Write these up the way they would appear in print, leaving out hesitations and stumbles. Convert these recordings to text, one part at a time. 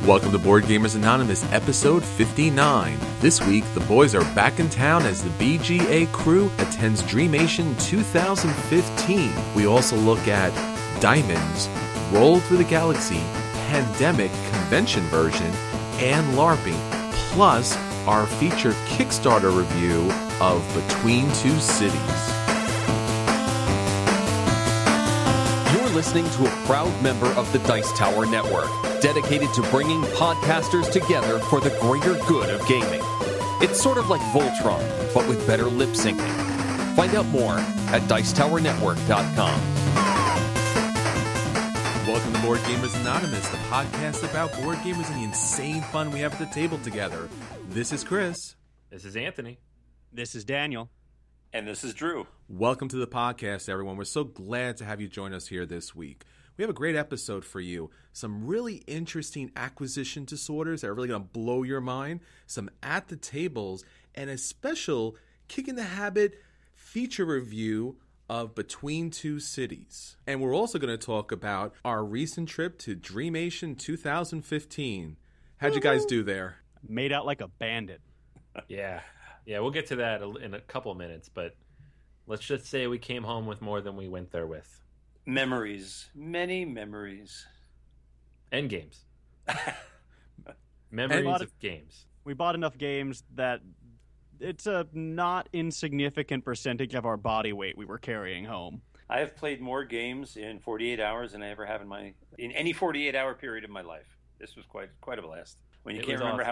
Welcome to Board Gamers Anonymous, episode 59. This week, the boys are back in town as the BGA crew attends Dreamation 2015. We also look at Diamonds, Roll Through the Galaxy, Pandemic Convention version, and LARPing, plus our featured Kickstarter review of Between Two Cities. You're listening to a proud member of the Dice Tower Network, dedicated to bringing podcasters together for the greater good of gaming. It's sort of like Voltron, but with better lip syncing. Find out more at Dicetowernetwork.com. Welcome to Board Gamers Anonymous, the podcast about board gamers and the insane fun we have at the table together. This is Chris. This is Anthony. This is Daniel. And this is Drew. Welcome to the podcast, everyone. We're so glad to have you join us here this week. We have a great episode for you. Some really interesting acquisition disorders that are really going to blow your mind. Some at the tables, and a special Kick in the Habit feature review of Between Two Cities. And we're also going to talk about our recent trip to Dreamation 2015. How'd you guys do there? Made out like a bandit. Yeah, we'll get to that in a couple of minutes, but let's just say we came home with more than we went there with. Memories. Many memories. And games. Memories of games. We bought enough games that it's a not insignificant percentage of our body weight we were carrying home. I have played more games in 48 hours than I ever have in any 48-hour period of my life. This was quite a blast. When you can't remember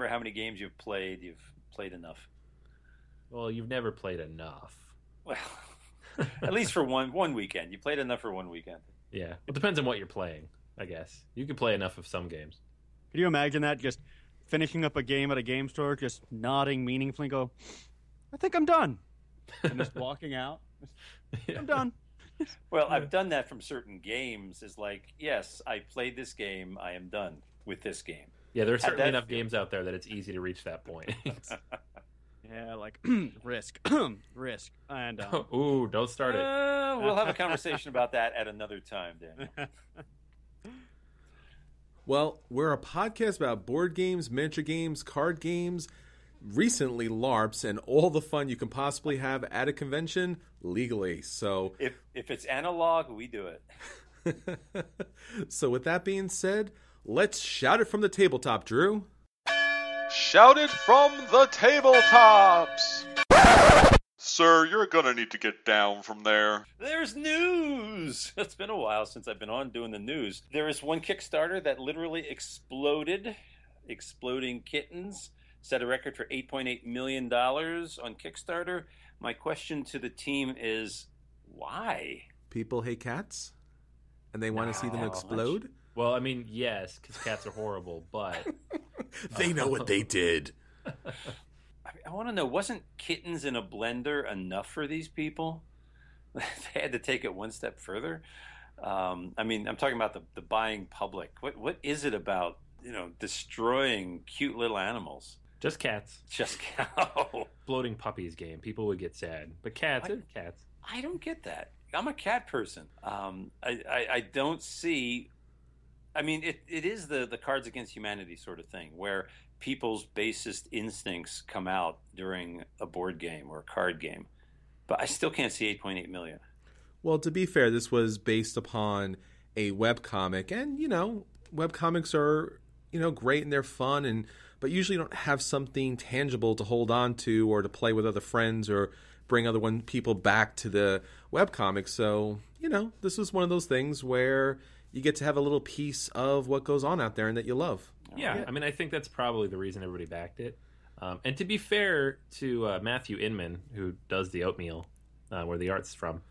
how many games you've played enough. Well, you've never played enough. Well, at least for one weekend. You played enough for one weekend. Yeah. It depends on what you're playing, I guess. You can play enough of some games. Can you imagine that? Just finishing up a game at a game store, just nodding meaningfully, go, I think I'm done. And just walking out. I'm done. Well, I've done that from certain games. Is like, yes, I played this game. I am done with this game. Yeah, there are certainly enough games out there that it's easy to reach that point. Yeah, like risk, and ooh, don't start it. We'll have a conversation about that at another time, Daniel. Well, we're a podcast about board games, miniature games, card games, recently LARPs, and all the fun you can possibly have at a convention legally. So, if it's analog, we do it. So, with that being said, let's shout it from the tabletop, Drew. Shout it from the tabletops! Sir, you're gonna need to get down from there. There's news! It's been a while since I've been on doing the news. There is one Kickstarter that literally exploded. Exploding Kittens set a record for $8.8 million on Kickstarter. My question to the team is, why? People hate cats? And they want to see them explode? Well, I mean, yes, because cats are horrible, but... They know what they did. I want to know, wasn't kittens in a blender enough for these people? They had to take it one step further. I mean, I'm talking about the buying public. What is it about, destroying cute little animals? Just cats. Just cats. Floating puppies game. People would get sad. But cats are cats. I don't get that. I'm a cat person. I don't see... I mean, it is the Cards Against Humanity sort of thing, where people's basest instincts come out during a board game or a card game. But I still can't see 8.8 million. Well, to be fair, this was based upon a webcomic. And, webcomics are, great and they're fun, but usually don't have something tangible to hold on to or to play with other friends or bring other people back to the webcomic. So, this was one of those things where you get to have a little piece of what goes on out there and that you love. Yeah, I mean, I think that's probably the reason everybody backed it. And to be fair to Matthew Inman, who does the Oatmeal, where the art's from,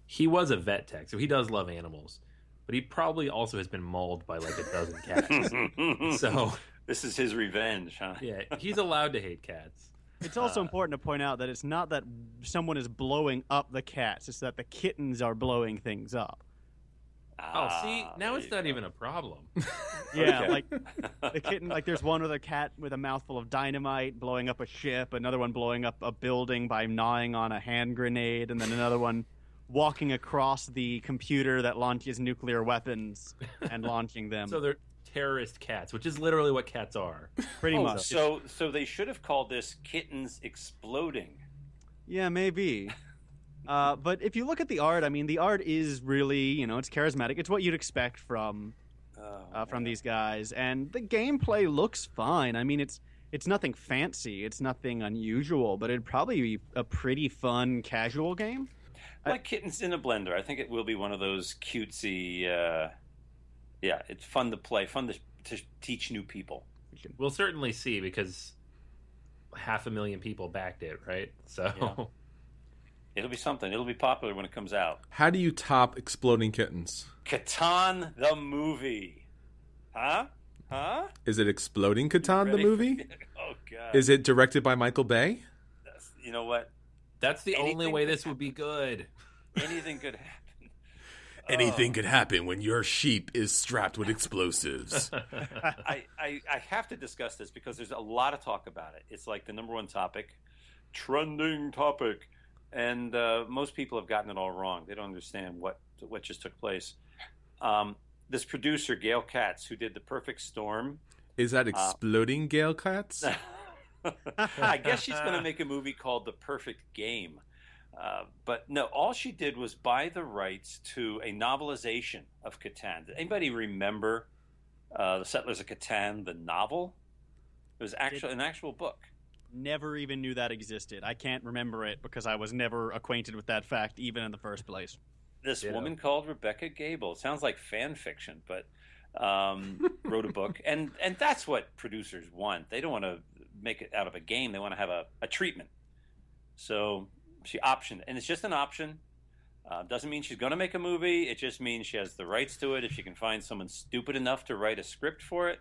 he was a vet tech, so he does love animals. But he probably also has been mauled by like a dozen cats. So this is his revenge, huh? Yeah, he's allowed to hate cats. It's also important to point out that it's not that someone is blowing up the cats, it's that the kittens are blowing things up. Oh, see, now it's not even a problem. Yeah, like the kitten, like there's one with a cat with a mouthful of dynamite blowing up a ship, another one blowing up a building by gnawing on a hand grenade, and then another one walking across the computer that launches nuclear weapons and launching them. So they're terrorist cats, which is literally what cats are. Pretty much. So they should have called this Kittens Exploding. Yeah, maybe. But if you look at the art, I mean, the art is really, it's charismatic. It's what you'd expect from these guys, and the gameplay looks fine. I mean, it's nothing fancy, it's nothing unusual, but it'd probably be a pretty fun casual game. Like Kittens in a Blender. I think it will be one of those cutesy. It's fun to play, fun to teach new people. We'll certainly see, because 500,000 people backed it, right? So. Yeah. It'll be something. It'll be popular when it comes out. How do you top Exploding Kittens? Catan the movie. Huh? Is it Exploding Catan the movie? Oh, God. Is it directed by Michael Bay? You know what? That's the only way this would be good. Anything could happen. Anything could happen when your sheep is strapped with explosives. I have to discuss this because there's a lot of talk about it. It's like the number one topic, trending topic. And most people have gotten it all wrong. They don't understand what just took place. This producer, Gail Katz, who did The Perfect Storm. Is that Exploding Gail Katz? I guess she's going to make a movie called The Perfect Game. But no, all she did was buy the rights to a novelization of Catan. Did anybody remember The Settlers of Catan, the novel? It was an actual book. Never even knew that existed. I can't remember it because I was never acquainted with that fact, even in the first place. This woman called Rebecca Gable. It sounds like fan fiction, but wrote a book. And that's what producers want. They don't want to make it out of a game. They want to have a treatment. So she optioned. And it's just an option. Doesn't mean she's going to make a movie. It just means she has the rights to it. If she can find someone stupid enough to write a script for it,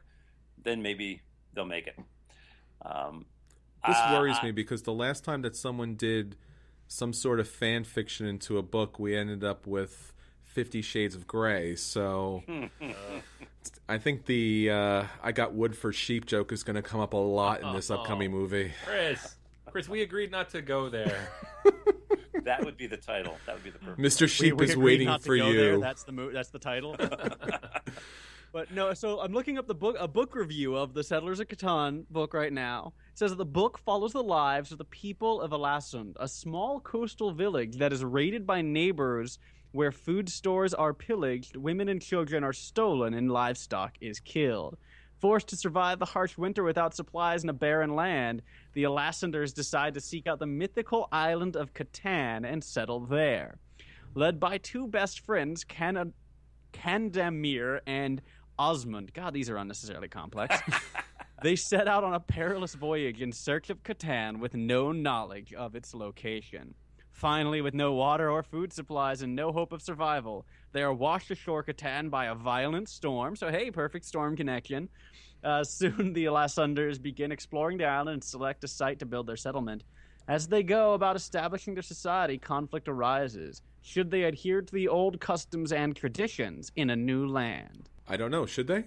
then maybe they'll make it. This worries me because the last time that someone did some sort of fan fiction into a book, we ended up with 50 Shades of Grey. So I think the I got wood for sheep joke is going to come up a lot in this upcoming movie. Chris, we agreed not to go there. That would be the title. That would be the perfect. Mr. Sheep is waiting for you. There. That's the title. But no, so I'm looking up a book review of the Settlers of Catan book right now. It says that the book follows the lives of the people of Alasund, a small coastal village that is raided by neighbors where food stores are pillaged, women and children are stolen, and livestock is killed. Forced to survive the harsh winter without supplies in a barren land, the Alasunders decide to seek out the mythical island of Catan and settle there. Led by two best friends, Kandamir and Osmond. God, these are unnecessarily complex. They set out on a perilous voyage in search of Catan with no knowledge of its location. Finally, with no water or food supplies and no hope of survival, they are washed ashore Catan by a violent storm. So, hey, perfect storm connection. Soon the Alasunders begin exploring the island and select a site to build their settlement. As they go about establishing their society, conflict arises. Should they adhere to the old customs and traditions in a new land? I don't know. Should they?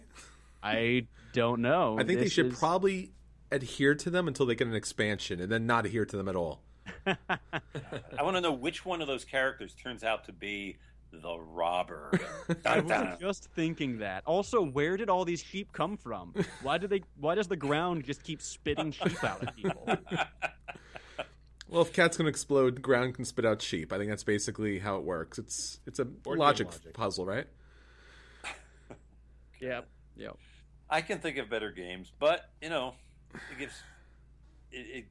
I don't know. I think they should probably adhere to them until they get an expansion and then not adhere to them at all. I want to know which one of those characters turns out to be the robber. I was just thinking that. Also, where did all these sheep come from? Why does the ground just keep spitting sheep out at people? Well, if cats can explode, the ground can spit out sheep. I think that's basically how it works. It's a logic puzzle, right? Yep. I can think of better games, but it gives it.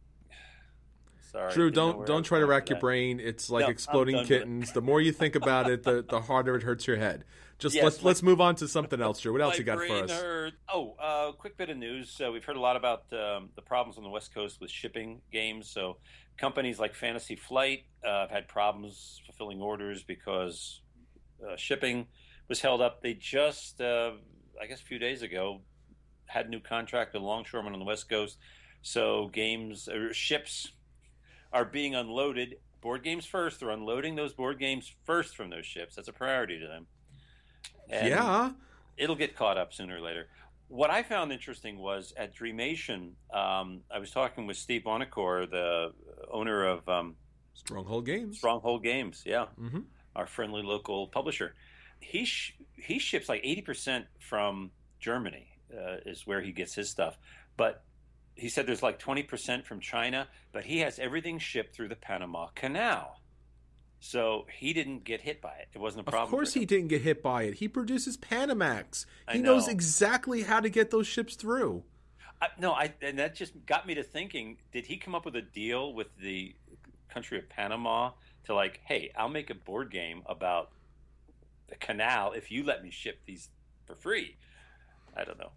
Sorry, Drew, don't try to rack your brain. It's like Exploding Kittens. The more you think about it, the harder it hurts your head. Let's move on to something else, Drew. What else you got for us? Quick bit of news. We've heard a lot about the problems on the West Coast with shipping games. So companies like Fantasy Flight have had problems fulfilling orders because shipping was held up. They just, I guess a few days ago, had a new contract with a longshoreman on the West Coast. So ships are being unloaded. Board games first. They're unloading those board games first from those ships. That's a priority to them. And yeah. It'll get caught up sooner or later. What I found interesting was at Dreamation, I was talking with Steve Bonacore, the owner of Stronghold Games. Stronghold Games, yeah. Mm-hmm. Our friendly local publisher. He ships like 80% from Germany is where he gets his stuff. But he said there's like 20% from China, but he has everything shipped through the Panama Canal. So he didn't get hit by it. It wasn't a problem. Of course he didn't get hit by it. He produces Panamax. I He know. knows exactly how to get those ships through. And that just got me to thinking, did he come up with a deal with the country of Panama to like, hey, I'll make a board game about the canal if you let me ship these for free? I don't know.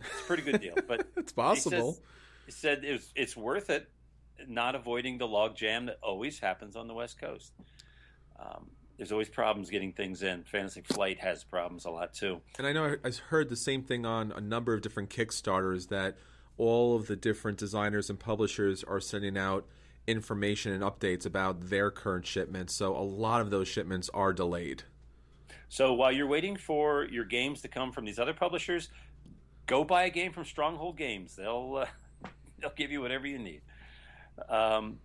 It's a pretty good deal, but It's possible. He said it's worth it, not avoiding the log jam that always happens on the West Coast. There's always problems getting things in. Fantasy Flight has problems a lot too. And I know I heard the same thing on a number of different Kickstarters, that all of the different designers and publishers are sending out information and updates about their current shipments. So a lot of those shipments are delayed. So while you're waiting for your games to come from these other publishers, go buy a game from Stronghold Games. They'll give you whatever you need. And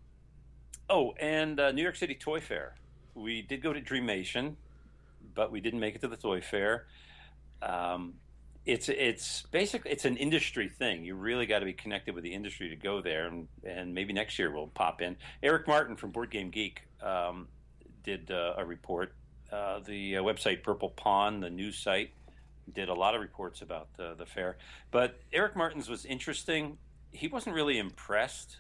New York City Toy Fair. We did go to Dreamation, but we didn't make it to the Toy Fair. It's basically an industry thing. You really got to be connected with the industry to go there, and maybe next year we'll pop in. Eric Martin from Board Game Geek did a report. The website Purple Pawn, the news site, did a lot of reports about the fair. But Eric Martin's was interesting. He wasn't really impressed,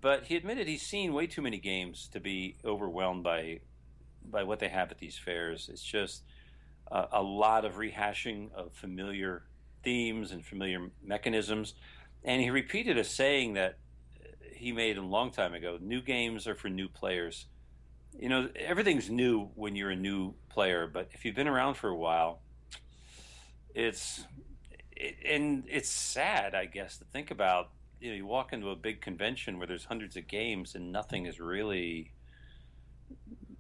but he admitted he's seen way too many games to be overwhelmed by what they have at these fairs. It's just a lot of rehashing of familiar themes and familiar mechanisms. And he repeated a saying that he made a long time ago: new games are for new players. You know, everything's new when you're a new player, but if you've been around for a while, it's sad, I guess, to think about. You know, you walk into a big convention where there's hundreds of games and nothing is really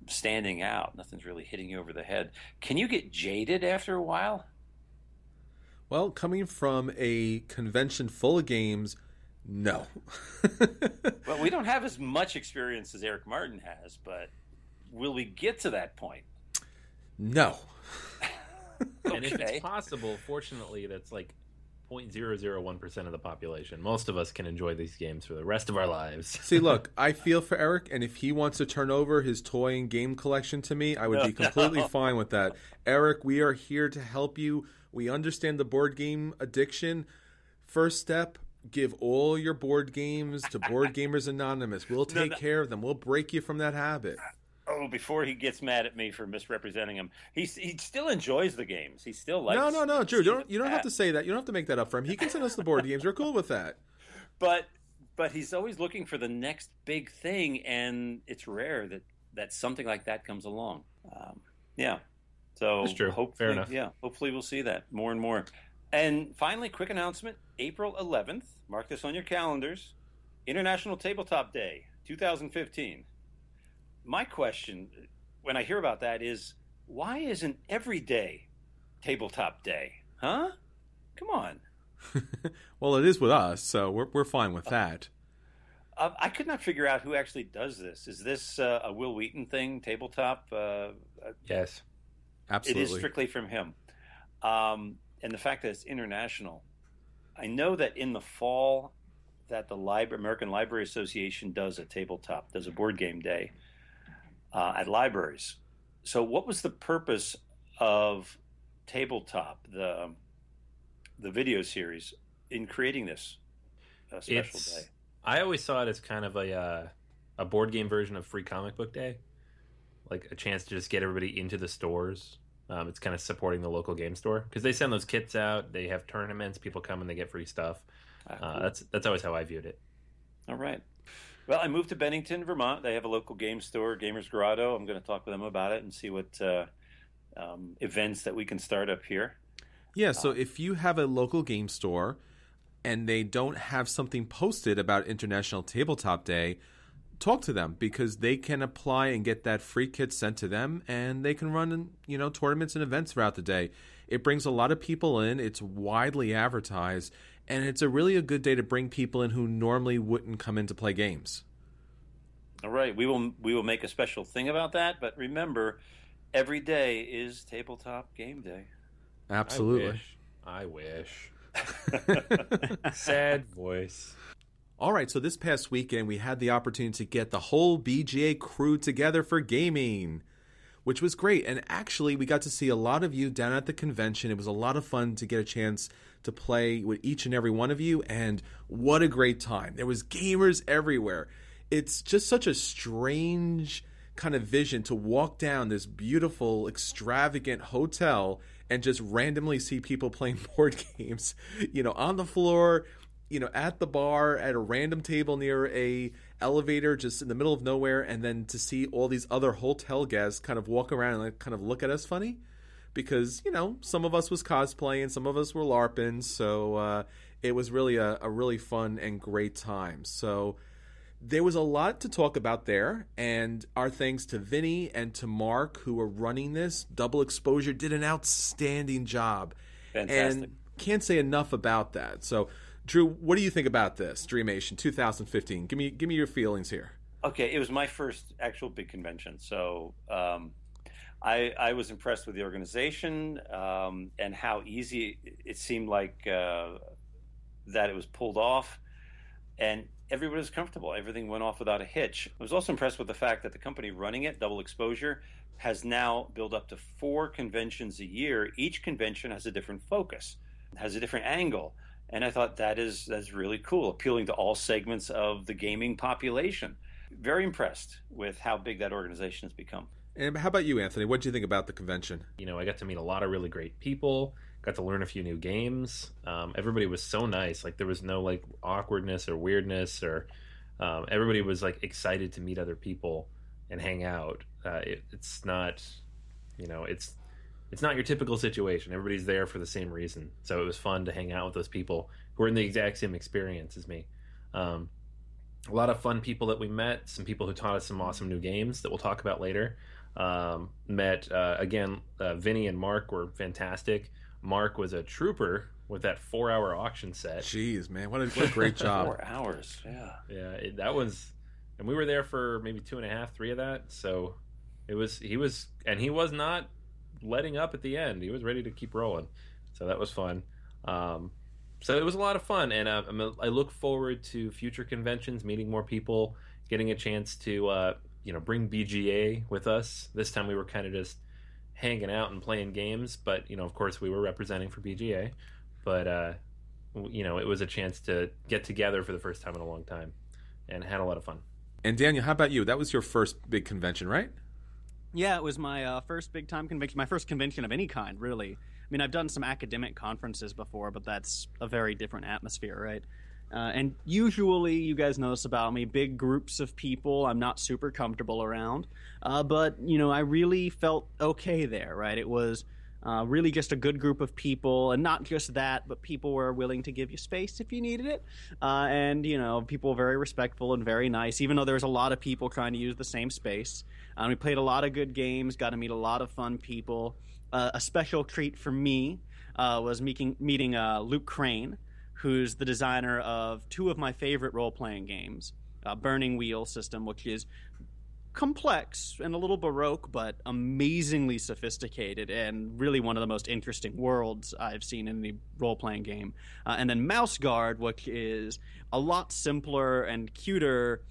standing out. Nothing's really hitting you over the head. Can you get jaded after a while? Well, coming from a convention full of games, no. Well, we don't have as much experience as Eric Martin has, but will we get to that point? No. And if Okay. it's possible, fortunately, that's like 0.001% of the population. Most of us can enjoy these games for the rest of our lives. See, look, I feel for Eric, and if he wants to turn over his toy and game collection to me, I would be completely fine with that. Eric, we are here to help you. We understand the board game addiction. First step, give all your board games to Board Gamers Anonymous. We'll take care of them. We'll break you from that habit. Oh, before he gets mad at me for misrepresenting him, he still enjoys the games. He still likes. No, Drew. You don't have to say that. You don't have to make that up for him. He can send us the board games. We're cool with that. But he's always looking for the next big thing, and it's rare that something like that comes along. Yeah. So That's true. Hopefully, Fair enough. Yeah. Hopefully, we'll see that more and more. And finally, quick announcement: April 11th. Mark this on your calendars. International Tabletop Day, 2015. My question, when I hear about that, is why isn't every day Tabletop Day? Huh? Come on. Well, it is with us, so we're fine with that. I could not figure out who actually does this. Is this a Will Wheaton thing, Tabletop? Yes. Absolutely. It is strictly from him. And the fact that it's international. I know that in the fall that the American Library Association does a board game day at libraries. So what was the purpose of Tabletop, the video series, in creating this special day? I always saw it as kind of a board game version of Free Comic Book Day, like a chance to just get everybody into the stores. It's kind of supporting the local game store because they send those kits out. They have tournaments. People come and they get free stuff. Cool. That's always how I viewed it. All right. Well, I moved to Bennington, Vermont. They have a local game store, Gamers Grotto. I'm going to talk with them about it and see what events that we can start up here. Yeah, so if you have a local game store and they don't have something posted about International Tabletop Day, talk to them because they can apply and get that free kit sent to them, and they can run, tournaments and events throughout the day. It brings a lot of people in. It's widely advertised, and it's a good day to bring people in who normally wouldn't come in to play games. All right, we will make a special thing about that, but remember, every day is Tabletop Game Day. Absolutely. I wish. Sad voice. All right, so this past weekend we had the opportunity to get the whole BGA crew together for gaming, which was great. And actually, we got to see a lot of you down at the convention. It was a lot of fun to get a chance to play with each and every one of you, and what a great time. There was gamers everywhere. It's just such a strange kind of vision to walk down this beautiful, extravagant hotel and just randomly see people playing board games, on the floor, at the bar, at a random table near a elevator, just in the middle of nowhere, and then to see all these other hotel guests kind of walk around and kind of look at us funny, because some of us was cosplaying, some of us were LARPing, so it was really a really fun and great time. So there was a lot to talk about there, and our thanks to Vinny and to Mark, who were running this. Double Exposure did an outstanding job. Fantastic. And can't say enough about that. So, Drew, what do you think about this, Dreamation 2015? Give me your feelings here. Okay, it was my first actual big convention, so I was impressed with the organization and how easy it seemed like that it was pulled off, and everybody was comfortable. Everything went off without a hitch. I was also impressed with the fact that the company running it, Double Exposure, has now built up to 4 conventions a year. Each convention has a different focus, has a different angle. And I thought that's really cool, appealing to all segments of the gaming population. Very impressed with how big that organization has become. And how about you, Anthony? What did you think about the convention? I got to meet a lot of really great people, got to learn a few new games. Everybody was so nice. Like, there was no awkwardness or weirdness, or everybody was excited to meet other people and hang out. It's not, it's not your typical situation. Everybody's there for the same reason. So it was fun to hang out with those people who were in the exact same experience as me. A lot of fun people that we met, some people who taught us some awesome new games that we'll talk about later. Vinny and Mark were fantastic. Mark was a trooper with that 4-hour auction set. Jeez, man, what a great job. 4 hours, yeah. Yeah, that was, and we were there for maybe 2.5, 3 of that. So he was not letting up at the end. He was ready to keep rolling. So that was fun. So it was a lot of fun, and I look forward to future conventions, meeting more people, getting a chance to bring BGA with us. This time we were kind of just hanging out and playing games, but of course we were representing for BGA. But it was a chance to get together for the first time in a long time, and had a lot of fun. And Daniel, how about you? That was your first big convention, right? Yeah, it was my first big-time convention, my first convention of any kind, really. I mean, I've done some academic conferences before, but that's a very different atmosphere, right? And usually, you guys know this about me, big groups of people I'm not super comfortable around. But, I really felt okay there, right? It was really just a good group of people, and not just that, but people were willing to give you space if you needed it. And people were very respectful and very nice, even though there was a lot of people trying to use the same space. We played a lot of good games, got to meet a lot of fun people. A special treat for me was meeting Luke Crane, who's the designer of 2 of my favorite role-playing games, Burning Wheel system, which is complex and a little baroque, but amazingly sophisticated and really one of the most interesting worlds I've seen in the role-playing game. And then Mouse Guard, which is a lot simpler and cuter,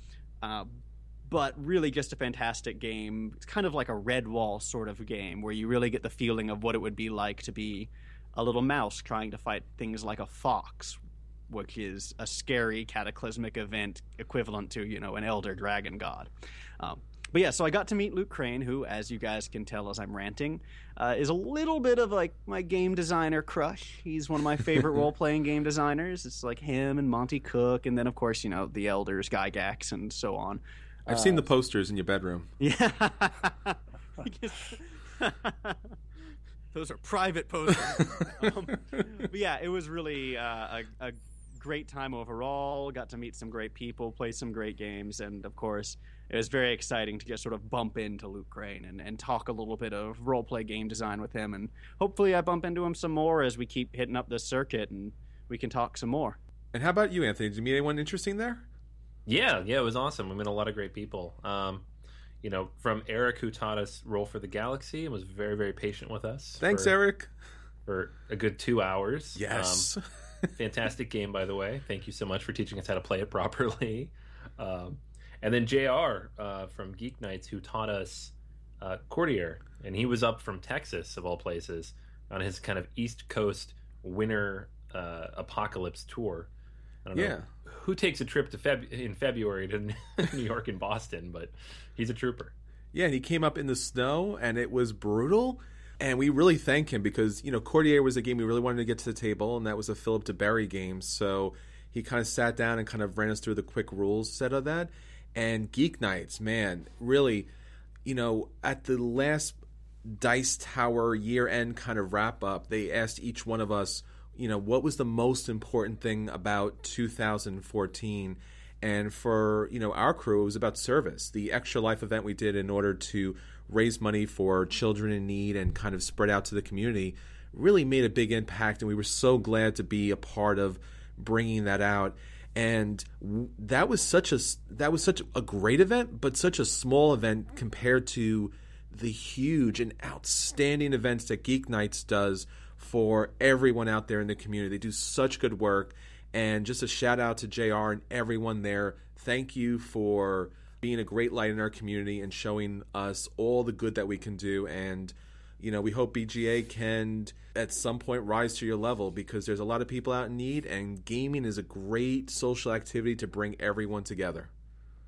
but really just a fantastic game. It's kind of like a Redwall sort of game where you really get the feeling of what it would be like to be a little mouse trying to fight things like a fox, which is a scary cataclysmic event equivalent to, an elder dragon god. But yeah, so I got to meet Luke Crane, who, as you guys can tell as I'm ranting, is a little bit of my game designer crush. He's one of my favorite role-playing game designers. It's like him and Monty Cook, and then, of course, the elders, Gygax, and so on. I've seen the posters in your bedroom. Yeah. Those are private posters. But yeah, it was really a great time overall. Got to meet some great people, play some great games, and of course, it was very exciting to just sort of bump into Luke Crane and talk a little bit of role-play game design with him. And hopefully I bump into him some more as we keep hitting up this circuit, and we can talk some more. And how about you, Anthony? Did you meet anyone interesting there? Yeah, it was awesome. We met a lot of great people. From Eric, who taught us Roll for the Galaxy and was very, very patient with us. Thanks, Eric. for a good 2 hours. Yes. Fantastic game, by the way. Thank you so much for teaching us how to play it properly. And then JR from Geek Nights, who taught us Courtier, and he was up from Texas, of all places, on his kind of East Coast winter apocalypse tour. I don't know who takes a trip to in February to New York and Boston, but he's a trooper. Yeah, and he came up in the snow, and it was brutal. And we really thank him because, Courtier was a game we really wanted to get to the table, and that was a Philip DeBerry game. So he kind of sat down and kind of ran us through the quick rules set of that. And Geek Nights, man, really, at the last Dice Tower year-end kind of wrap-up, they asked each one of us, what was the most important thing about 2014? And for, our crew, it was about service. The Extra Life event we did in order to raise money for children in need and kind of spread out to the community really made a big impact. And we were so glad to be a part of bringing that out. And that was such a great event, but such a small event compared to the huge and outstanding events that Geek Nights does for everyone out there in the community. They do such good work. And just a shout out to JR and everyone there. Thank you for being a great light in our community and showing us all the good that we can do. And, we hope BGA can at some point rise to your level because there's a lot of people out in need, and gaming is a great social activity to bring everyone together.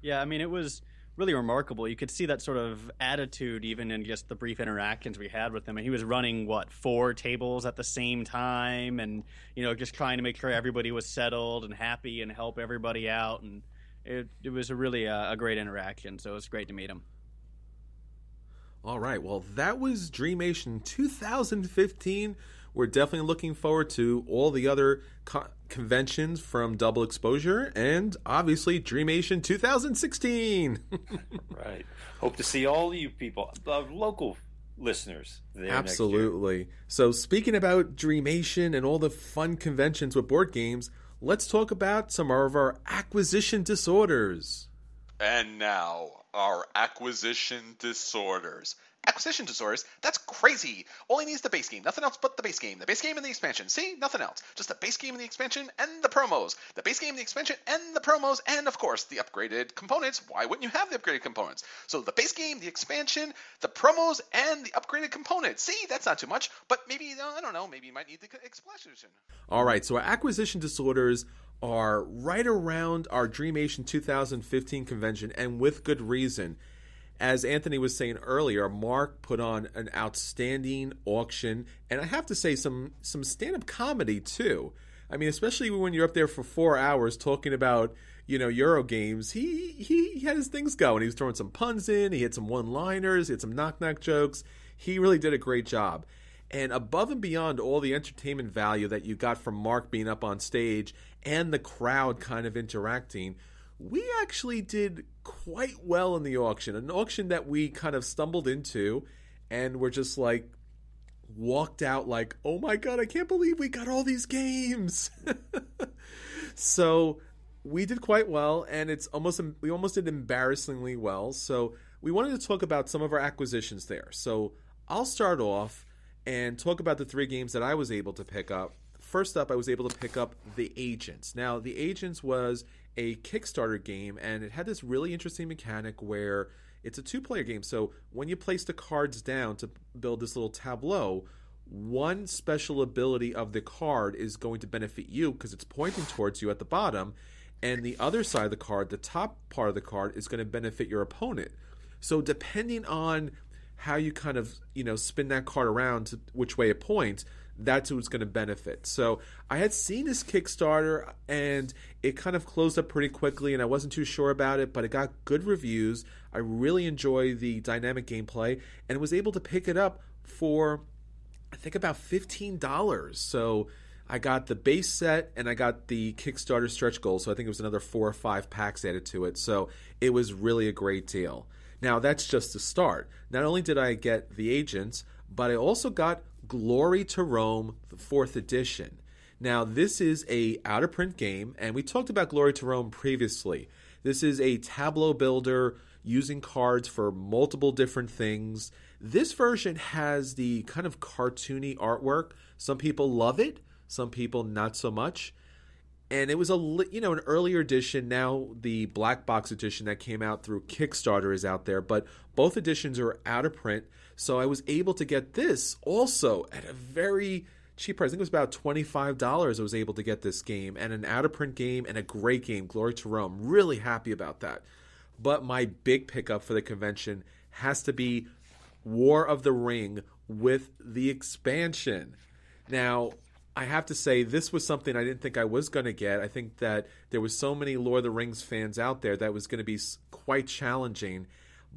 Yeah, I mean, it was really remarkable. You could see that sort of attitude even in just the brief interactions we had with him. And he was running, 4 tables at the same time and, just trying to make sure everybody was settled and happy and help everybody out. And it was really a great interaction. So it was great to meet him. All right. Well, that was Dreamation 2015. We're definitely looking forward to all the other conventions from Double Exposure and obviously Dreamation 2016. Right. Hope to see all you people, local listeners there. Absolutely. Next year. So speaking about Dreamation and all the fun conventions with board games, let's talk about some of our acquisition disorders. And now, our acquisition disorders. Acquisition disorders? That's crazy. All he needs is the base game. Nothing else but the base game. The base game and the expansion. See? Nothing else. Just the base game and the expansion and the promos. The base game, the expansion, and the promos, and of course, the upgraded components. Why wouldn't you have the upgraded components? So the base game, the expansion, the promos, and the upgraded components. See? That's not too much, but maybe, I don't know, maybe you might need the expansion. All right, so our acquisition disorders are right around our Dreamation 2015 convention, and with good reason. As Anthony was saying earlier, Mark put on an outstanding auction, and I have to say some stand-up comedy too. I mean, especially when you're up there for 4 hours talking about, Euro games, he had his things going. He was throwing some puns in, he had some one-liners, he had some knock-knock jokes. He really did a great job. And above and beyond all the entertainment value that you got from Mark being up on stage and the crowd kind of interacting, we actually did quite well in the auction. An auction that we kind of stumbled into and were just like, walked out like, oh my God, I can't believe we got all these games. So we did quite well, and we almost did embarrassingly well. So we wanted to talk about some of our acquisitions there. So I'll start off and talk about the 3 games that I was able to pick up. First up, I was able to pick up The Agents. Now, The Agents was a Kickstarter game, and it had this really interesting mechanic where it's a 2-player game. So when you place the cards down to build this little tableau, one special ability of the card is going to benefit you because it's pointing towards you at the bottom, and the other side of the card, the top part of the card, is going to benefit your opponent. So depending on how you kind of, spin that card around to which way it points, that's who's going to benefit. So I had seen this Kickstarter, and it kind of closed up pretty quickly, and I wasn't too sure about it, but it got good reviews. I really enjoy the dynamic gameplay, and was able to pick it up for, I think, about $15. So I got the base set, and I got the Kickstarter stretch goal, so I think it was another 4 or 5 packs added to it. So it was really a great deal. Now, that's just the start. Not only did I get The Agents, but I also got Glory to Rome, the 4th edition. Now, this is a out-of-print game, and we talked about Glory to Rome previously. This is a tableau builder using cards for multiple different things. This version has the kind of cartoony artwork. Some people love it, some people not so much. And it was an earlier edition. Now the black box edition that came out through Kickstarter is out there, but both editions are out of print. So I was able to get this also at a very cheap price. I think it was about $25 I was able to get this game, and an out of print game and a great game, Glory to Rome. Really happy about that. But my big pickup for the convention has to be War of the Ring with the expansion. Now, I have to say, this was something I didn't think I was going to get. I think that there was so many Lord of the Rings fans out there that was going to be quite challenging.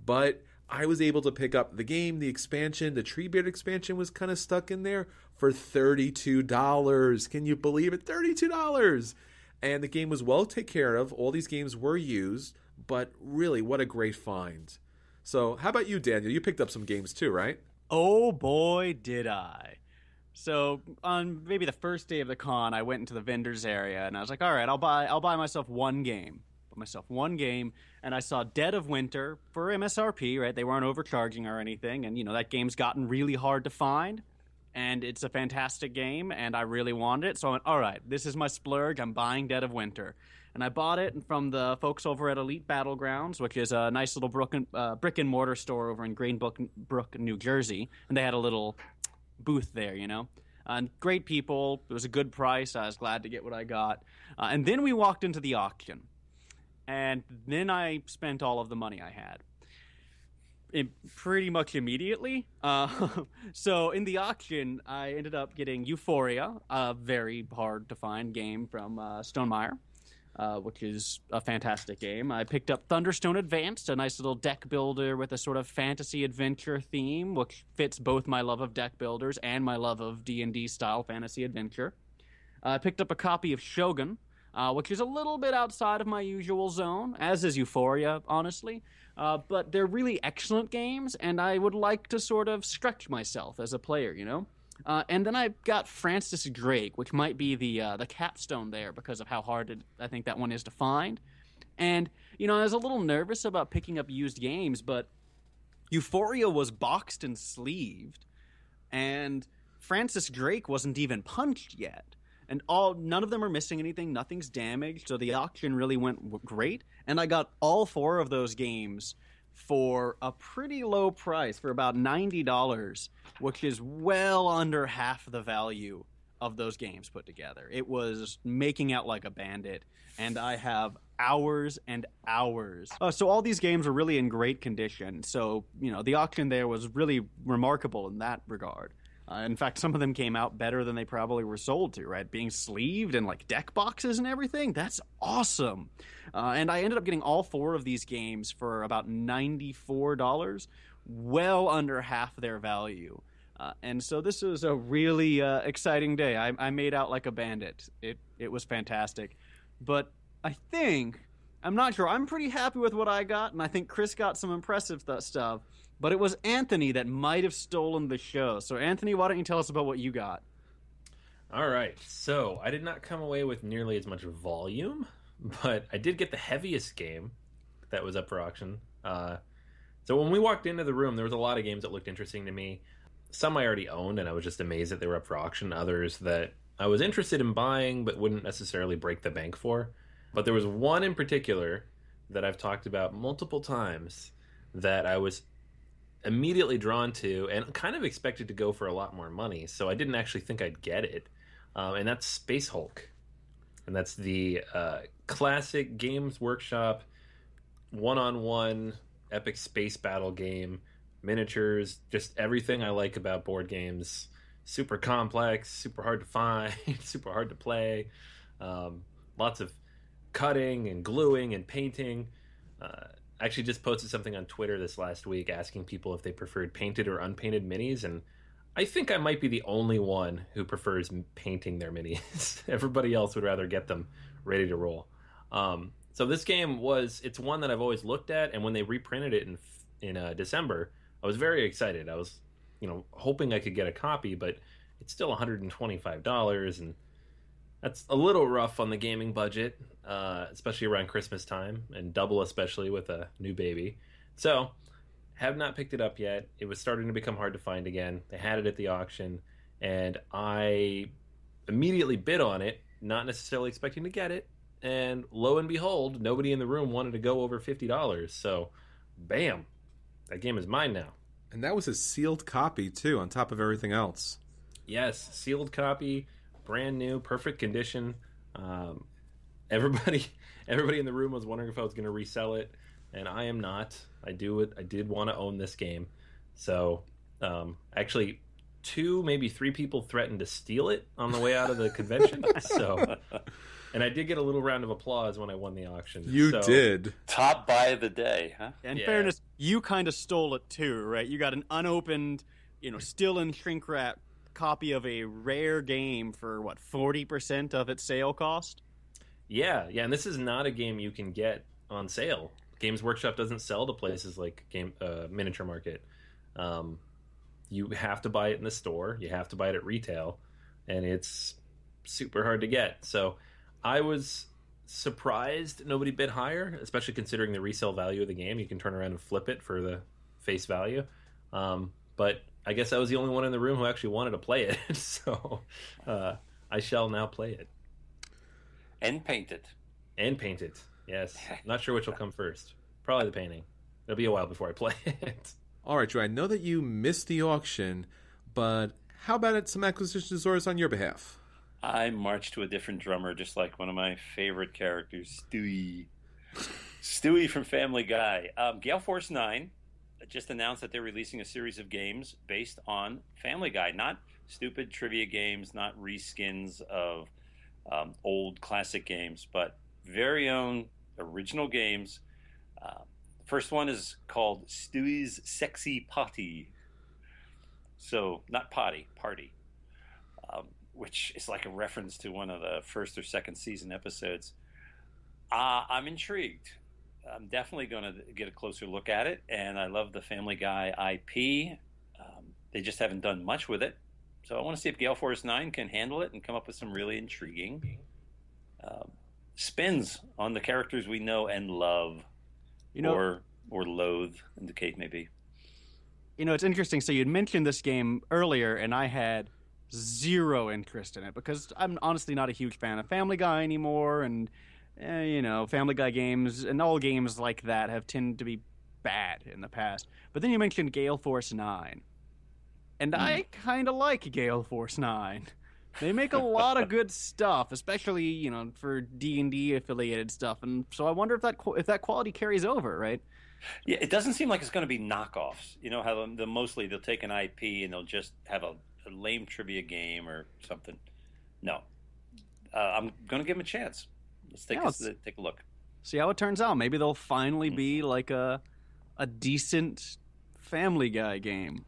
But I was able to pick up the game, the expansion. The Treebeard expansion was kind of stuck in there for $32. Can you believe it? $32! And the game was well taken care of. All these games were used. But really, what a great find. So, how about you, Daniel? You picked up some games too, right? Oh boy, did I. So on maybe the first day of the con, I went into the vendors area and I was like, all right, I'll buy myself one game. And I saw Dead of Winter for MSRP, right? They weren't overcharging or anything, and that game's gotten really hard to find, and it's a fantastic game, and I really wanted it. So I went, all right, this is my splurge. I'm buying Dead of Winter. And I bought it from the folks over at Elite Battlegrounds, which is a nice little brick and mortar store over in Greenbrook, New Jersey, and they had a little booth there, and great people. It was a good price. I was glad to get what I got. And then we walked into the auction, and then I spent all of the money I had pretty much immediately. So in the auction, I ended up getting Euphoria, a very hard to find game from Stonemaier, which is a fantastic game. I picked up Thunderstone Advanced, a nice little deck builder with a sort of fantasy adventure theme, which fits both my love of deck builders and my love of D&D style fantasy adventure. I picked up a copy of Shogun, which is a little bit outside of my usual zone, as is Euphoria, honestly. But they're really excellent games, and I would like to sort of stretch myself as a player, And then I got Francis Drake, which might be the capstone there because of how hard I think that one is to find. And, I was a little nervous about picking up used games, but Euphoria was boxed and sleeved, and Francis Drake wasn't even punched yet. And none of them are missing anything, nothing's damaged, so the auction really went great. And I got all 4 of those games for a pretty low price, for about $90, which is well under half the value of those games put together. It was making out like a bandit, and I have hours and hours. So all these games are really in great condition, so, the auction there was really remarkable in that regard. In fact, some of them came out better than they probably were sold to, right? Being sleeved and like deck boxes and everything. That's awesome. And I ended up getting all 4 of these games for about $94, well under half their value. And so this was a really exciting day. I made out like a bandit. It was fantastic. But I'm not sure. I'm pretty happy with what I got, and I think Chris got some impressive stuff. But it was Anthony that might have stolen the show. So, Anthony, why don't you tell us about what you got? All right. So, I did not come away with nearly as much volume, but I did get the heaviest game that was up for auction. So, when we walked into the room, there was a lot of games that looked interesting to me. Some I already owned, and I was just amazed that they were up for auction. Others that I was interested in buying, but wouldn't necessarily break the bank for. But there was one in particular that I've talked about multiple times that I was immediately drawn to and kind of expected to go for a lot more money, so I didn't actually think I'd get it, and that's Space Hulk. And that's the classic Games Workshop one-on-one epic space battle game, miniatures, just everything I like about board games. Super complex, super hard to find, super hard to play, lots of cutting and gluing and painting. I actually just posted something on Twitter this last week asking people if they preferred painted or unpainted minis, and I think I might be the only one who prefers painting their minis. Everybody else would rather get them ready to roll. So this game it's one that I've always looked at, and when they reprinted it in December, I was very excited. I was, hoping I could get a copy, but it's still $125, and That's a little rough on the gaming budget, especially around Christmas time, and double especially with a new baby. So, have not picked it up yet. It was starting to become hard to find again. They had it at the auction, and I immediately bid on it, not necessarily expecting to get it. And lo and behold, nobody in the room wanted to go over $50. So, bam, that game is mine now. And that was a sealed copy, too, on top of everything else. Yes, sealed copy, brand new, perfect condition. Everybody in the room was wondering if I was going to resell it, and I am not. I did want to own this game. So, actually, 2, maybe 3 people threatened to steal it on the way out of the convention. So, and I did get a little round of applause when I won the auction. You did. Top buy of the day, huh? In fairness, you kind of stole it too, right? You got an unopened, still in shrink wrap copy of a rare game for, 40% of its sale cost? Yeah, and this is not a game you can get on sale. Games Workshop doesn't sell to places like Miniature Market. You have to buy it in the store. You have to buy it at retail, and it's super hard to get. So I was surprised nobody bid higher, especially considering the resale value of the game. You can turn around and flip it for the face value. But I guess I was the only one in the room who actually wanted to play it. So I shall now play it. And paint it. Yes. Not sure which will come first. Probably the painting. It'll be a while before I play it. All right, Drew, I know that you missed the auction, but how about some acquisition disorders on your behalf? I marched to a different drummer, just like one of my favorite characters, Stewie. Stewie from Family Guy. Gale Force 9 just announced that they're releasing a series of games based on Family Guy. Not stupid trivia games, not reskins of old classic games, but very own original games. First one is called Stewie's Sexy Potty. So, not potty, party. Which is like a reference to one of the first or second season episodes. I'm intrigued. I'm definitely going to get a closer look at it, and I love the Family Guy IP. They just haven't done much with it. So I want to see if Gale Force 9 can handle it and come up with some really intriguing spins on the characters we know and love, or loathe, in the case may be. It's interesting. So you'd mentioned this game earlier, and I had zero interest in it because I'm honestly not a huge fan of Family Guy anymore, and Family Guy games and all games like that have tended to be bad in the past. But then you mentioned Gale Force 9, and I kind of like Gale Force 9. They make a lot of good stuff, especially for D&D affiliated stuff, and so I wonder if that quality carries over, right? Yeah, it doesn't seem like it's going to be knockoffs. How mostly they'll take an IP and they'll just have a lame trivia game or something. No, I'm going to give them a chance. Let's take a look. See how it turns out. Maybe they'll finally be like a decent Family Guy game.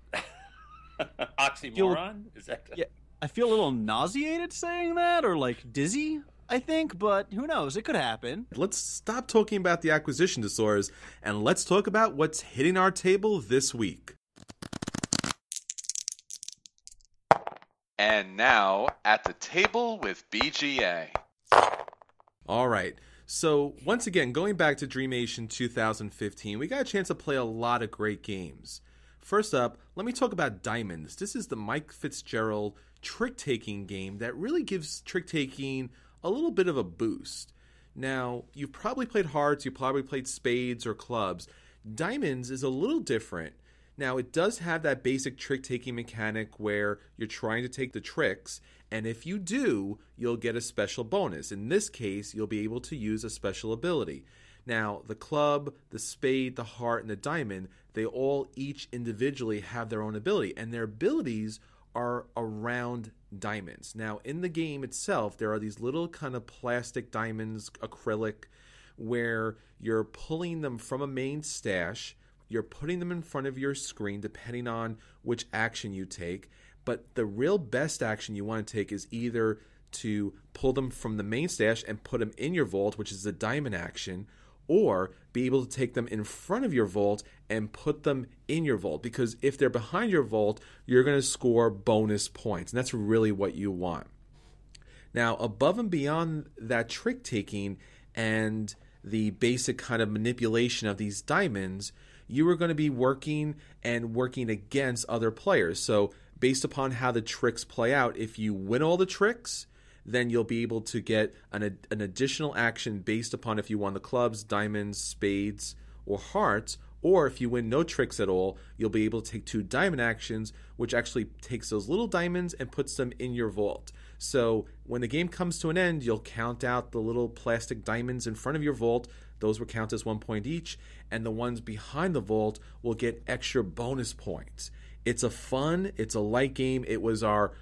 Oxymoron? Is that? Yeah, I feel a little nauseated saying that, or like dizzy, I think, but who knows? It could happen. Let's stop talking about the acquisition disorders and let's talk about what's hitting our table this week. And now, at the table with BGA. All right. So, once again, going back to Dreamation 2015, we got a chance to play a lot of great games. First up, let me talk about Diamonds. This is the Mike Fitzgerald trick-taking game that really gives trick-taking a little bit of a boost. Now, you've probably played hearts, you probably played spades or clubs. Diamonds is a little different. Now, it does have that basic trick-taking mechanic where you're trying to take the tricks, and if you do, you'll get a special bonus. In this case, you'll be able to use a special ability. Now, the club, the spade, the heart, and the diamond, they all each individually have their own ability, and their abilities are around diamonds. Now, in the game itself, there are these little kind of plastic diamonds, acrylic, where you're pulling them from a main stash. You're putting them in front of your screen depending on which action you take. But the real best action you want to take is either to pull them from the main stash and put them in your vault, which is the diamond action, or be able to take them in front of your vault and put them in your vault. Because if they're behind your vault, you're going to score bonus points. And that's really what you want. Now, above and beyond that trick taking and the basic kind of manipulation of these diamonds, you are going to be working against other players. So based upon how the tricks play out, if you win all the tricks, then you'll be able to get an additional action based upon if you won the clubs, diamonds, spades, or hearts. Or if you win no tricks at all, you'll be able to take 2 diamond actions, which actually takes those little diamonds and puts them in your vault. So when the game comes to an end, you'll count out the little plastic diamonds in front of your vault. Those will count as 1 point each, and the ones behind the vault will get extra bonus points. It's a light game. It was our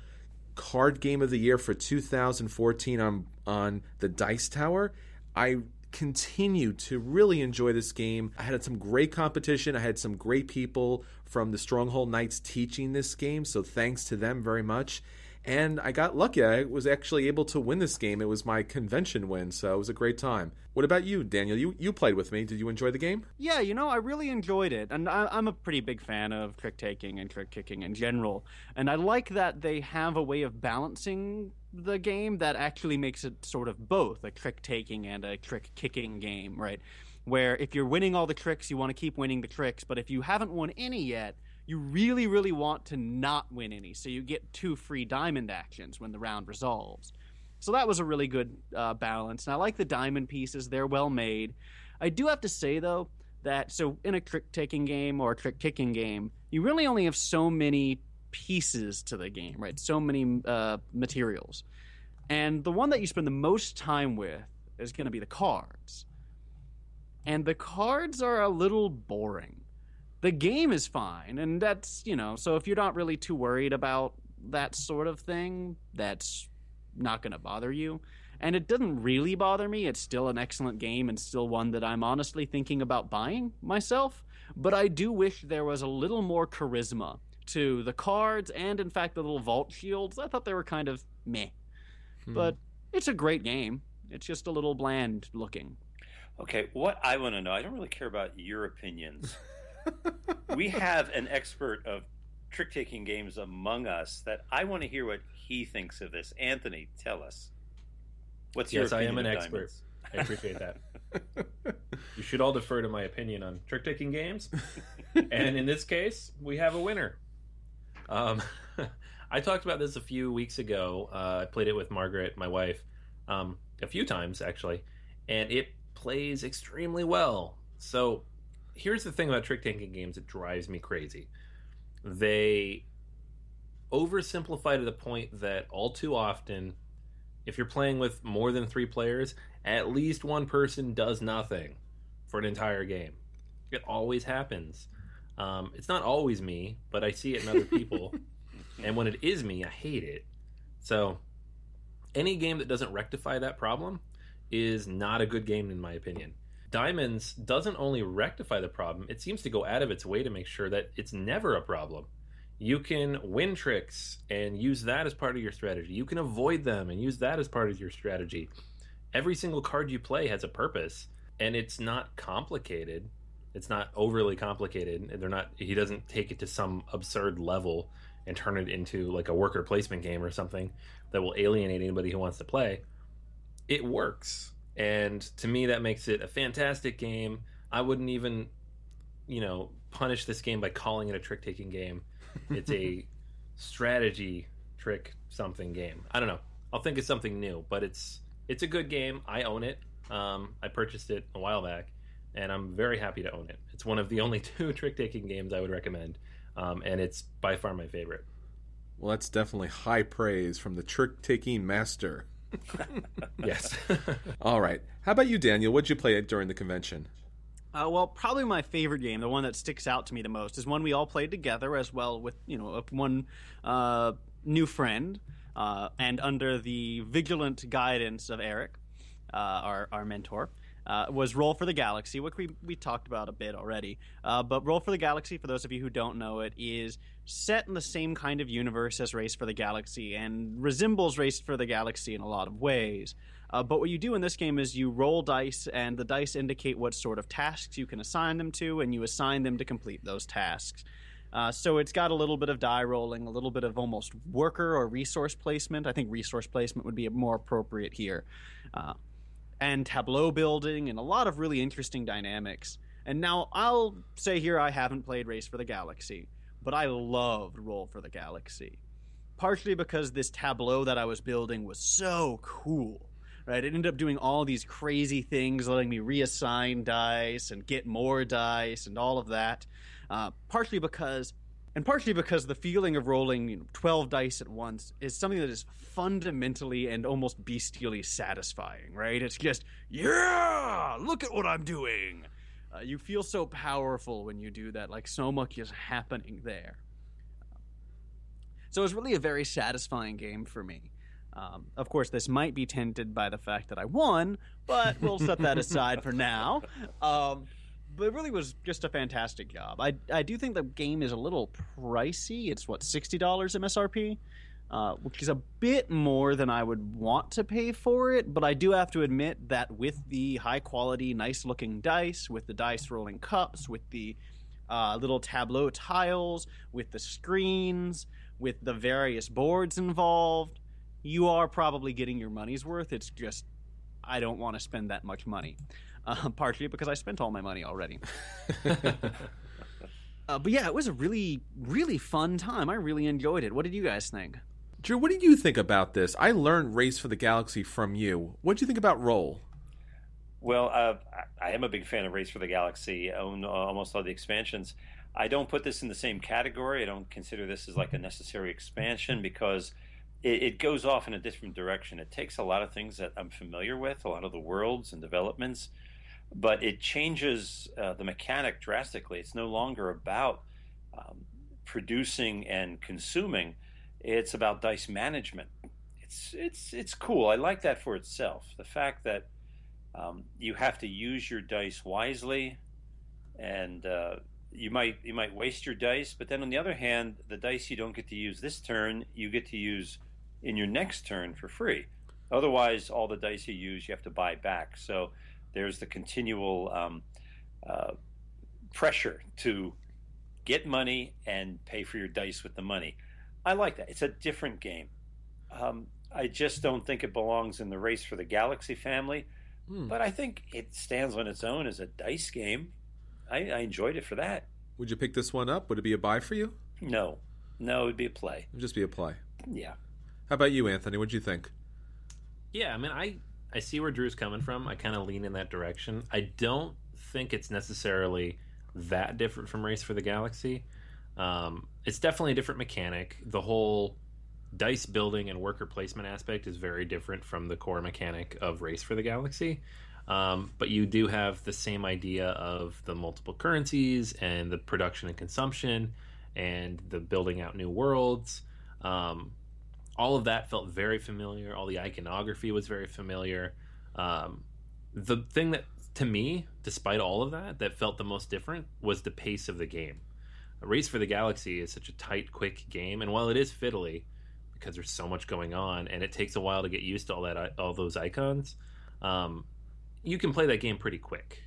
card game of the year for 2014 on the Dice Tower. I continue to really enjoy this game. I had some great competition. I had some great people from the Stronghold Knights teaching this game, so thanks to them very much. And I got lucky. I was actually able to win this game. It was my convention win, so it was a great time. What about you, Daniel? You played with me. Did you enjoy the game? Yeah, I really enjoyed it. And I'm a pretty big fan of trick-taking and trick-kicking in general. And I like that they have a way of balancing the game that actually makes it sort of both a trick-taking and a trick-kicking game, right? Where if you're winning all the tricks, you want to keep winning the tricks. But if you haven't won any yet, you really, really want to not win any. So you get 2 free diamond actions when the round resolves. So that was a really good balance. And I like the diamond pieces. They're well made. I do have to say, though, that so in a trick-taking game or a trick-kicking game, you really only have so many pieces to the game, right? So many materials. And the one that you spend the most time with is going to be the cards. And the cards are a little boring. The game is fine, and that's, so if you're not really too worried about that sort of thing, that's not going to bother you. And it doesn't really bother me. It's still an excellent game and still one that I'm honestly thinking about buying myself. But I do wish there was a little more charisma to the cards and, in fact, the little vault shields. I thought they were kind of meh. But it's a great game. It's just a little bland looking. Okay, what I want to know, I don't really care about your opinions. We have an expert of trick-taking games among us that I want to hear what he thinks of this. Anthony, tell us. What's your opinion? Yes, I am an of expert. diamonds? I appreciate that. You should all defer to my opinion on trick-taking games. And in this case, we have a winner. I talked about this a few weeks ago. I played it with Margaret, my wife, a few times, actually. And it plays extremely well. So here's the thing about trick-taking games that drives me crazy. They oversimplify to the point that all too often, if you're playing with more than 3 players, at least one person does nothing for an entire game. It always happens. It's not always me, but I see it in other people. And when it is me, I hate it. So any game that doesn't rectify that problem is not a good game, in my opinion. Diamonds doesn't only rectify the problem, it seems to go out of its way to make sure that it's never a problem. You can win tricks and use that as part of your strategy. You can avoid them and use that as part of your strategy. Every single card you play has a purpose, and it's not complicated. It's not overly complicated. He doesn't take it to some absurd level and turn it into like a worker placement game or something that will alienate anybody who wants to play. It works. And to me, that makes it a fantastic game. I wouldn't even, punish this game by calling it a trick-taking game. It's a strategy trick something game. I don't know. I'll think of something new, but it's a good game. I own it. I purchased it a while back, and I'm very happy to own it. It's one of the only 2 trick-taking games I would recommend, and it's by far my favorite. Well, that's definitely high praise from the trick-taking master. Yes. All right. How about you, Daniel? What'd you play during the convention? Well, probably my favorite game, the one that sticks out to me the most, is one we all played together as well with, one new friend, and under the vigilant guidance of Eric, our mentor, was Roll for the Galaxy, which we talked about a bit already. But Roll for the Galaxy, for those of you who don't know it, is set in the same kind of universe as Race for the Galaxy and resembles Race for the Galaxy in a lot of ways. But what you do in this game is you roll dice, and the dice indicate what sort of tasks you can assign them to, and you assign them to complete those tasks. So it's got a little bit of die rolling, a little bit of almost worker or resource placement. I think resource placement would be more appropriate here. And tableau building and a lot of really interesting dynamics. And now I'll say here I haven't played Race for the Galaxy, but I loved Roll for the Galaxy. Partially because this tableau that I was building was so cool. Right? It ended up doing all these crazy things, letting me reassign dice and get more dice and all of that. Partially because the feeling of rolling 12 dice at once is something that is fundamentally and almost bestially satisfying, right? It's just, yeah, look at what I'm doing. You feel so powerful when you do that, like so much is happening there. So it's really a very satisfying game for me. Of course, this might be tainted by the fact that I won, but we'll set that aside for now. But it really was just a fantastic job. I do think the game is a little pricey. It's, $60 MSRP, which is a bit more than I would want to pay for it. But I do have to admit that with the high-quality, nice-looking dice, with the dice rolling cups, with the little tableau tiles, with the screens, with the various boards involved, you are probably getting your money's worth. It's just I don't want to spend that much money, partially because I spent all my money already. But yeah, it was a really, really fun time. I really enjoyed it. What did you guys think? Drew, what did you think about this? I learned Race for the Galaxy from you. What did you think about Roll? Well, I am a big fan of Race for the Galaxy. I own almost all the expansions. I don't put this in the same category. I don't consider this as like a necessary expansion because it goes off in a different direction. It takes a lot of things that I'm familiar with, a lot of the worlds and developments, but it changes the mechanic drastically. It's no longer about producing and consuming. It's about dice management. It's cool. I like that for itself. The fact that you have to use your dice wisely, and you might waste your dice, but then on the other hand, the dice you don't get to use this turn, you get to use in your next turn for free. Otherwise, all the dice you use, you have to buy back. So there's the continual pressure to get money and pay for your dice with the money. I like that. It's a different game. I just don't think it belongs in the Race for the Galaxy family, but I think it stands on its own as a dice game. I enjoyed it for that. Would you pick this one up? Would it be a buy for you? No, it would be a play. It would just be a play. Yeah. How about you, Anthony? What do you think? Yeah, I mean, I see where Drew's coming from. I kind of lean in that direction. I don't think it's necessarily that different from Race for the Galaxy. It's definitely a different mechanic. The whole dice building and worker placement aspect is very different from the core mechanic of Race for the Galaxy. But you do have the same idea of the multiple currencies and the production and consumption and the building out new worlds. All of that felt very familiar. All the iconography was very familiar. The thing that, to me, despite all of that felt the most different was the pace of the game. A Race for the Galaxy is such a tight, quick game, and while it is fiddly, because there's so much going on, and it takes a while to get used to all those icons, you can play that game pretty quick.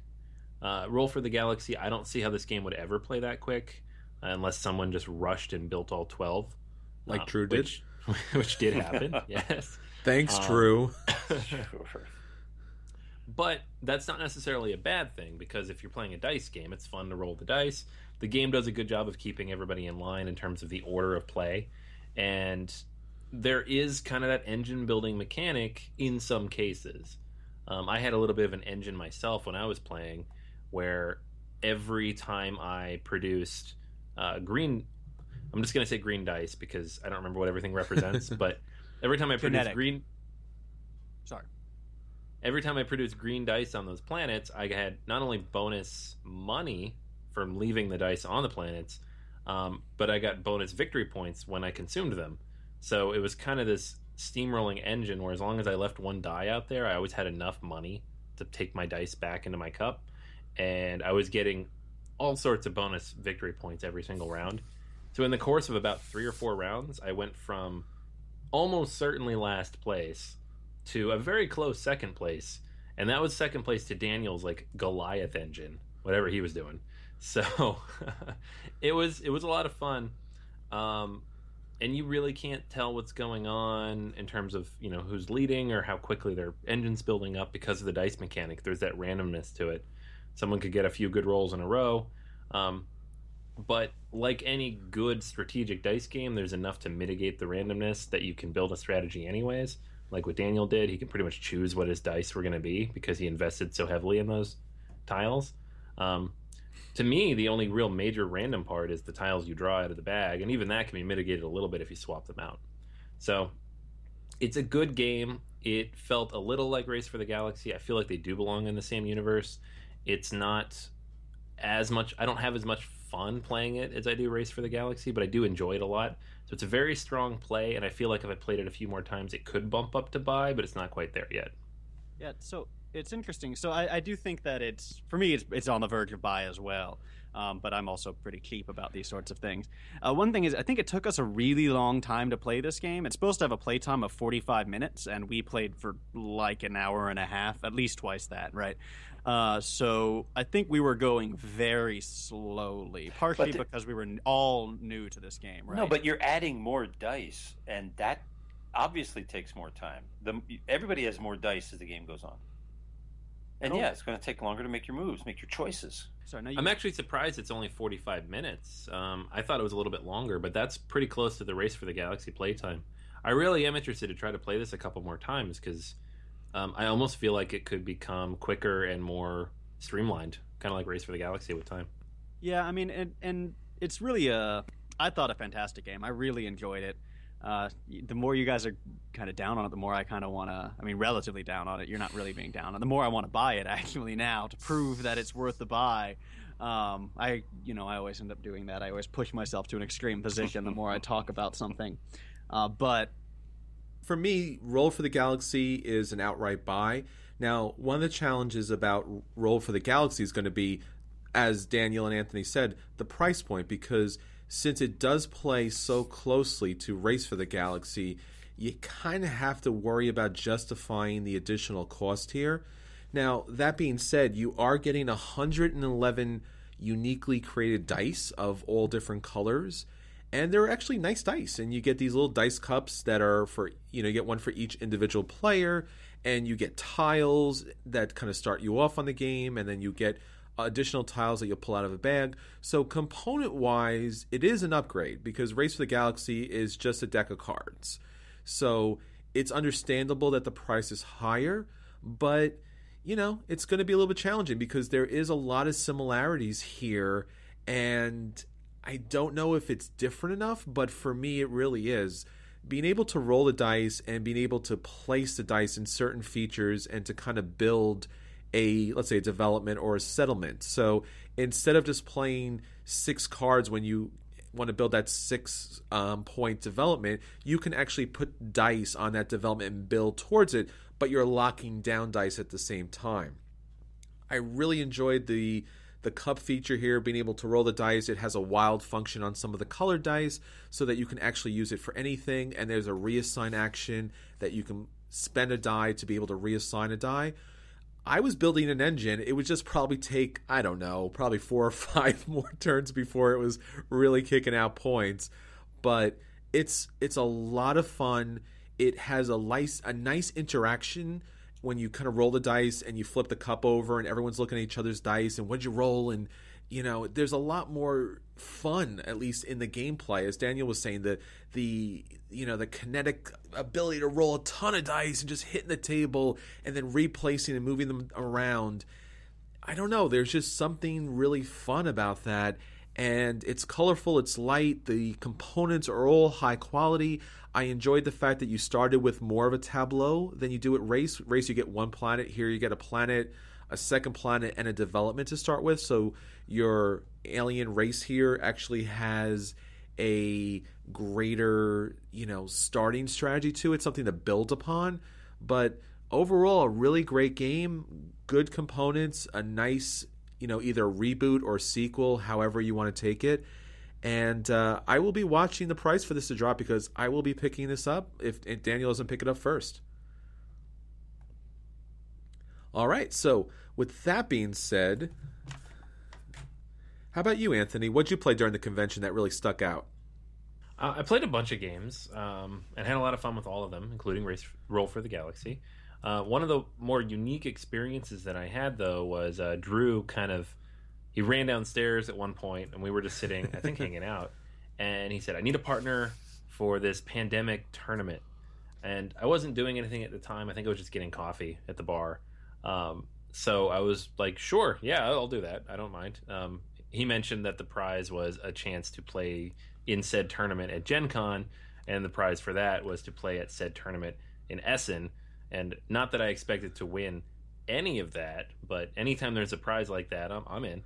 Roll for the Galaxy, I don't see how this game would ever play that quick, unless someone just rushed and built all 12. Like Drew did. Which did happen, yes. Thanks, Drew. But that's not necessarily a bad thing, because if you're playing a dice game, it's fun to roll the dice. The game does a good job of keeping everybody in line in terms of the order of play. And there is kind of that engine building mechanic in some cases. I had a little bit of an engine myself when I was playing, where every time I produced green... I'm just going to say green dice because I don't remember what everything represents, but every time I produced green... Sorry. Every time I produced green dice on those planets, I had not only bonus money from leaving the dice on the planets, but I got bonus victory points when I consumed them. So it was kind of this steamrolling engine where as long as I left one die out there, I always had enough money to take my dice back into my cup. And I was getting all sorts of bonus victory points every single round. So in the course of about 3 or 4 rounds, I went from almost certainly last place to a very close second place. And that was second place to Daniel's like Goliath engine, whatever he was doing. So it was a lot of fun. And you really can't tell what's going on in terms of, who's leading or how quickly their engine's building up because of the dice mechanic. There's that randomness to it. Someone could get a few good rolls in a row. But like any good strategic dice game, there's enough to mitigate the randomness that you can build a strategy anyways. Like what Daniel did, he can pretty much choose what his dice were going to be because he invested so heavily in those tiles. To me, the only real major random part is the tiles you draw out of the bag, and even that can be mitigated a little bit if you swap them out. So it's a good game. It felt a little like Race for the Galaxy. I feel like they do belong in the same universe. It's not as much... I don't have as much fun playing it as I do Race for the Galaxy, but I do enjoy it a lot. So it's a very strong play, and I feel like if I played it a few more times, it could bump up to buy, but it's not quite there yet. Yeah, so... It's interesting. So I do think that for me, it's on the verge of buy as well. But I'm also pretty cheap about these sorts of things. One thing is, I think it took us a really long time to play this game. It's supposed to have a playtime of 45 minutes, and we played for like an hour and a half, at least twice that, right? So I think we were going very slowly, partially because we were all new to this game, right? No, but you're adding more dice, and that obviously takes more time. Everybody has more dice as the game goes on. And yeah, it's going to take longer to make your moves, make your choices. Sorry, I'm actually surprised it's only 45 minutes. I thought it was a little bit longer, but that's pretty close to the Race for the Galaxy playtime. I really am interested to try to play this a couple more times because I almost feel like it could become quicker and more streamlined, kind of like Race for the Galaxy with time. Yeah, I mean, and it's really I thought a fantastic game. I really enjoyed it. The more you guys are kind of down on it, the more I kind of want to, relatively down on it. You're not really being down on it. The more I want to buy it actually now to prove that it's worth the buy. I always end up doing that. I always push myself to an extreme position the more I talk about something. But for me, Roll for the Galaxy is an outright buy. Now, one of the challenges about Roll for the Galaxy is going to be, as Daniel and Anthony said, the price point, because since it does play so closely to Race for the Galaxy, you kind of have to worry about justifying the additional cost here. Now, that being said, you are getting 111 uniquely created dice of all different colors, and they're actually nice dice. And you get these little dice cups that are for, you get one for each individual player, and you get tiles that kind of start you off on the game, and then you get additional tiles that you'll pull out of a bag. So component-wise, it is an upgrade because Race for the Galaxy is just a deck of cards. So it's understandable that the price is higher, but, it's going to be a little bit challenging because there is a lot of similarities here, and I don't know if it's different enough, but for me it really is. Being able to roll the dice and being able to place the dice in certain features and to kind of build let's say a development or a settlement. So instead of just playing 6 cards when you want to build that 6 point development, you can actually put dice on that development and build towards it, but you're locking down dice at the same time. I really enjoyed the cup feature here, being able to roll the dice. It has a wild function on some of the colored dice so that you can actually use it for anything, and there's a reassign action that you can spend a die to be able to reassign a die. I was building an engine. It would just probably take, I don't know, probably 4 or 5 more turns before it was really kicking out points. But it's a lot of fun. It has a nice interaction when you kind of roll the dice and you flip the cup over and everyone's looking at each other's dice and what'd you roll, and there's a lot more fun, at least in the gameplay. As Daniel was saying, the kinetic ability to roll a ton of dice and just hitting the table and then replacing and moving them around. I don't know. There's just something really fun about that. And it's colorful, it's light, the components are all high quality. I enjoyed the fact that you started with more of a tableau than you do at Race. Race, you get 1 planet. Here you get a planet, a second planet, and a development to start with. So your alien race here actually has a greater, starting strategy to it, something to build upon. But overall, a really great game, good components, a nice, either reboot or sequel, however you want to take it. And I will be watching the price for this to drop because I will be picking this up if Daniel doesn't pick it up first. All right, so with that being said, How about you, Anthony? What'd you play during the convention that really stuck out? I played a bunch of games and had a lot of fun with all of them, including Roll for the Galaxy. One of the more unique experiences that I had, though, was Drew he ran downstairs at one point, and we were just sitting, I think, hanging out. And he said, I need a partner for this pandemic tournament. And I wasn't doing anything at the time. I think I was just getting coffee at the bar. So I was like, sure, yeah, I'll do that. I don't mind. He mentioned that the prize was a chance to play in said tournament at Gen Con, and the prize for that was to play at said tournament in Essen. And not that I expected to win any of that, but anytime there's a prize like that, I'm in.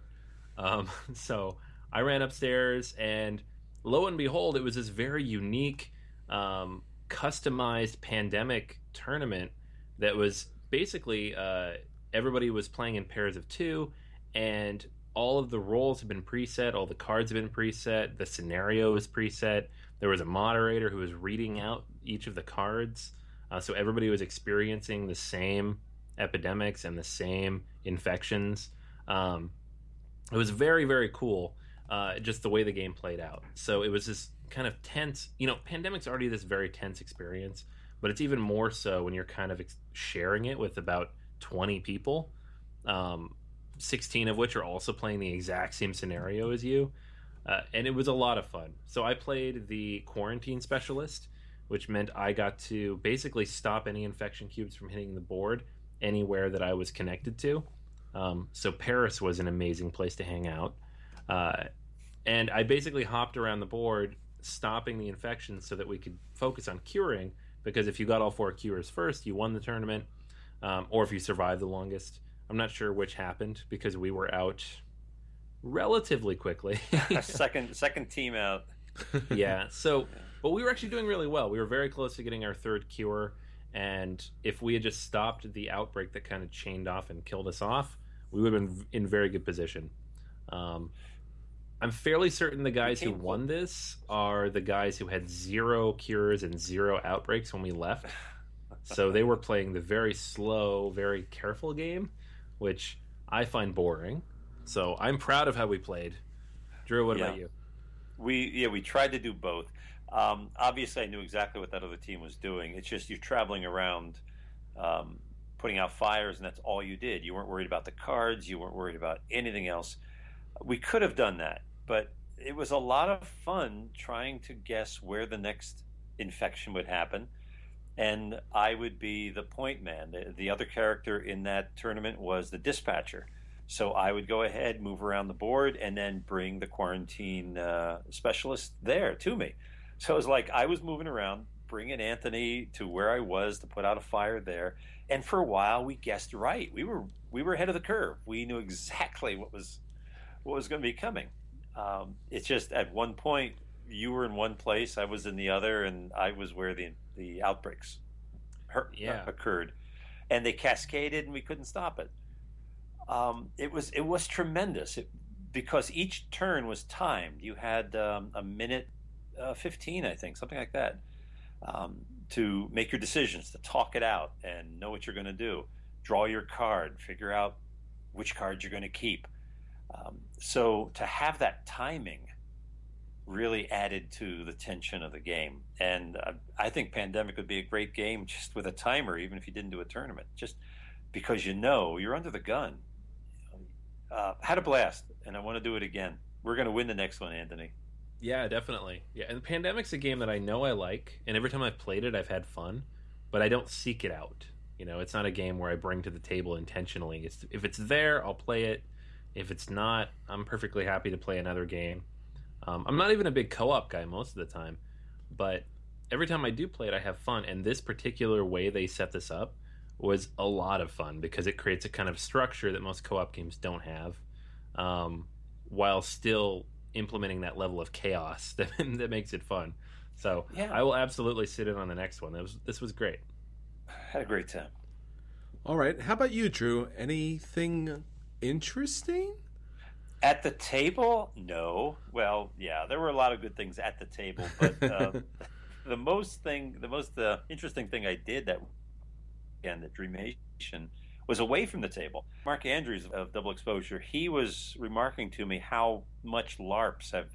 So I ran upstairs, and lo and behold, it was this very unique, customized pandemic tournament that was basically everybody was playing in pairs of 2, and all of the roles have been preset, all the cards have been preset, the scenario is preset. There was a moderator who was reading out each of the cards, so everybody was experiencing the same epidemics and the same infections. It was very, very cool, just the way the game played out. So it was this kind of tense, Pandemic's already this very tense experience, but it's even more so when you're kind of sharing it with about 20 people, 16 of which are also playing the exact same scenario as you. And it was a lot of fun. So I played the quarantine specialist, which meant I got to basically stop any infection cubes from hitting the board anywhere that I was connected to. So Paris was an amazing place to hang out. And I basically hopped around the board, stopping the infections so that we could focus on curing, because if you got all 4 cures first, you won the tournament, or if you survived the longest. I'm not sure which happened because we were out relatively quickly. second team out. Yeah. So, but we were actually doing really well. We were very close to getting our 3rd cure, and if we had just stopped the outbreak that kind of chained off and killed us off, we would have been in very good position. I'm fairly certain the guys who won this are the guys who had 0 cures and 0 outbreaks when we left. So they were playing the very slow, very careful game, which I find boring. So I'm proud of how we played. Drew, what about you? We tried to do both. Obviously, I knew exactly what that other team was doing. It's just you're traveling around, putting out fires, and that's all you did. You weren't worried about the cards. You weren't worried about anything else. We could have done that, but it was a lot of fun trying to guess where the next infection would happen. And I would be the point man. The other character in that tournament was the dispatcher. So I would go ahead, move around the board, and then bring the quarantine specialist there to me. So it was like I was moving around, bringing Anthony to where I was to put out a fire there. And for a while, we guessed right. We were ahead of the curve. We knew exactly what was going to be coming. It's just at one point, you were in one place, I was in the other, and I was where the outbreaks occurred, and they cascaded, and we couldn't stop it. It was tremendous because each turn was timed. You had a minute 15, I think, something like that, to make your decisions, to talk it out, and know what you're going to do. Draw your card, figure out which card you're going to keep. So to have that timing really added to the tension of the game. And I think Pandemic would be a great game just with a timer, even if you didn't do a tournament, just because you're under the gun. Had a blast, and I want to do it again. We're going to win the next one, Anthony. Yeah, definitely. Yeah, and Pandemic's a game that I know I like, and every time I've played it, I've had fun, but I don't seek it out. It's not a game where I bring to the table intentionally. If it's there, I'll play it. If it's not, I'm perfectly happy to play another game. I'm not even a big co-op guy most of the time, but every time I do play it, I have fun. And this particular way they set this up was a lot of fun because it creates a kind of structure that most co-op games don't have, while still implementing that level of chaos that makes it fun. So yeah. I will absolutely sit in on the next one. This was great. Had a great time. All right. How about you, Drew? Anything interesting? At the table? No. Well, yeah, there were a lot of good things at the table, but the most interesting thing I did that weekend at Dreamation was away from the table. Mark Andrews of Double Exposure, he was remarking to me how much LARPs have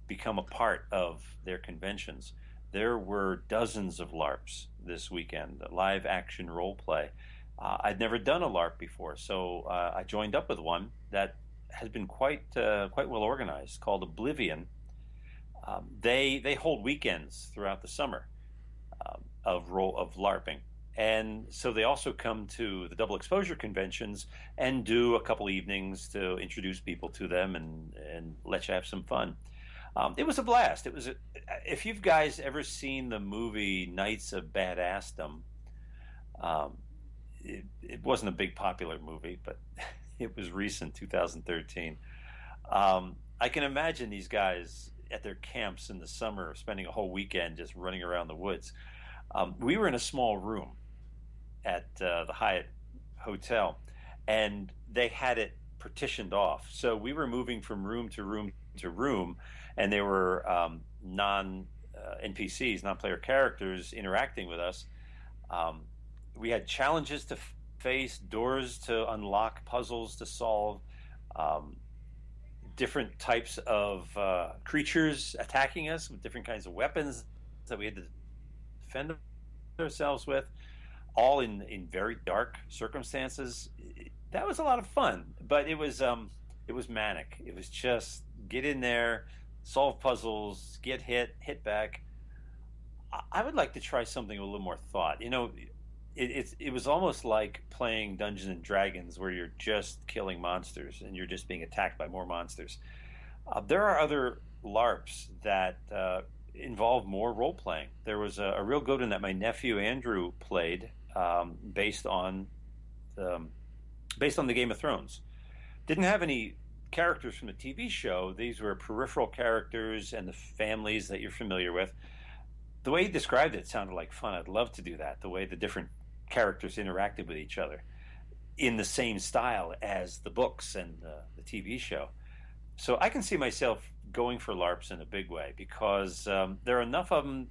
become a part of their conventions. There were dozens of LARPs this weekend, live action role play. I'd never done a LARP before, so I joined up with one that has been quite well organized, called Oblivion. They hold weekends throughout the summer of LARPing, and so they also come to the Double Exposure conventions and do a couple evenings to introduce people to them and let you have some fun. It was a blast. If you guys ever seen the movie Knights of Badassdom, it wasn't a big popular movie, but it was recent, 2013. I can imagine these guys at their camps in the summer, spending a whole weekend just running around the woods. We were in a small room at the Hyatt Hotel, and they had it partitioned off. So we were moving from room to room to room, and there were NPCs, non-player characters, interacting with us. We had challenges to face, doors to unlock, puzzles to solve, different types of creatures attacking us with different kinds of weapons that we had to defend ourselves with, all in very dark circumstances. That was a lot of fun, but it was manic. It was just get in there, solve puzzles, get hit back. I would like to try something with a little more thought. It was almost like playing Dungeons and Dragons, where you're just killing monsters and you're just being attacked by more monsters. There are other LARPs that involve more role playing. There was a real good one that my nephew Andrew played, based on the Game of Thrones. Didn't have any characters from the TV show. These were peripheral characters and the families that you're familiar with. The way he described it sounded like fun. I'd love to do that. The way the different characters interacted with each other in the same style as the books and the TV show. So I can see myself going for LARPs in a big way, because there are enough of them.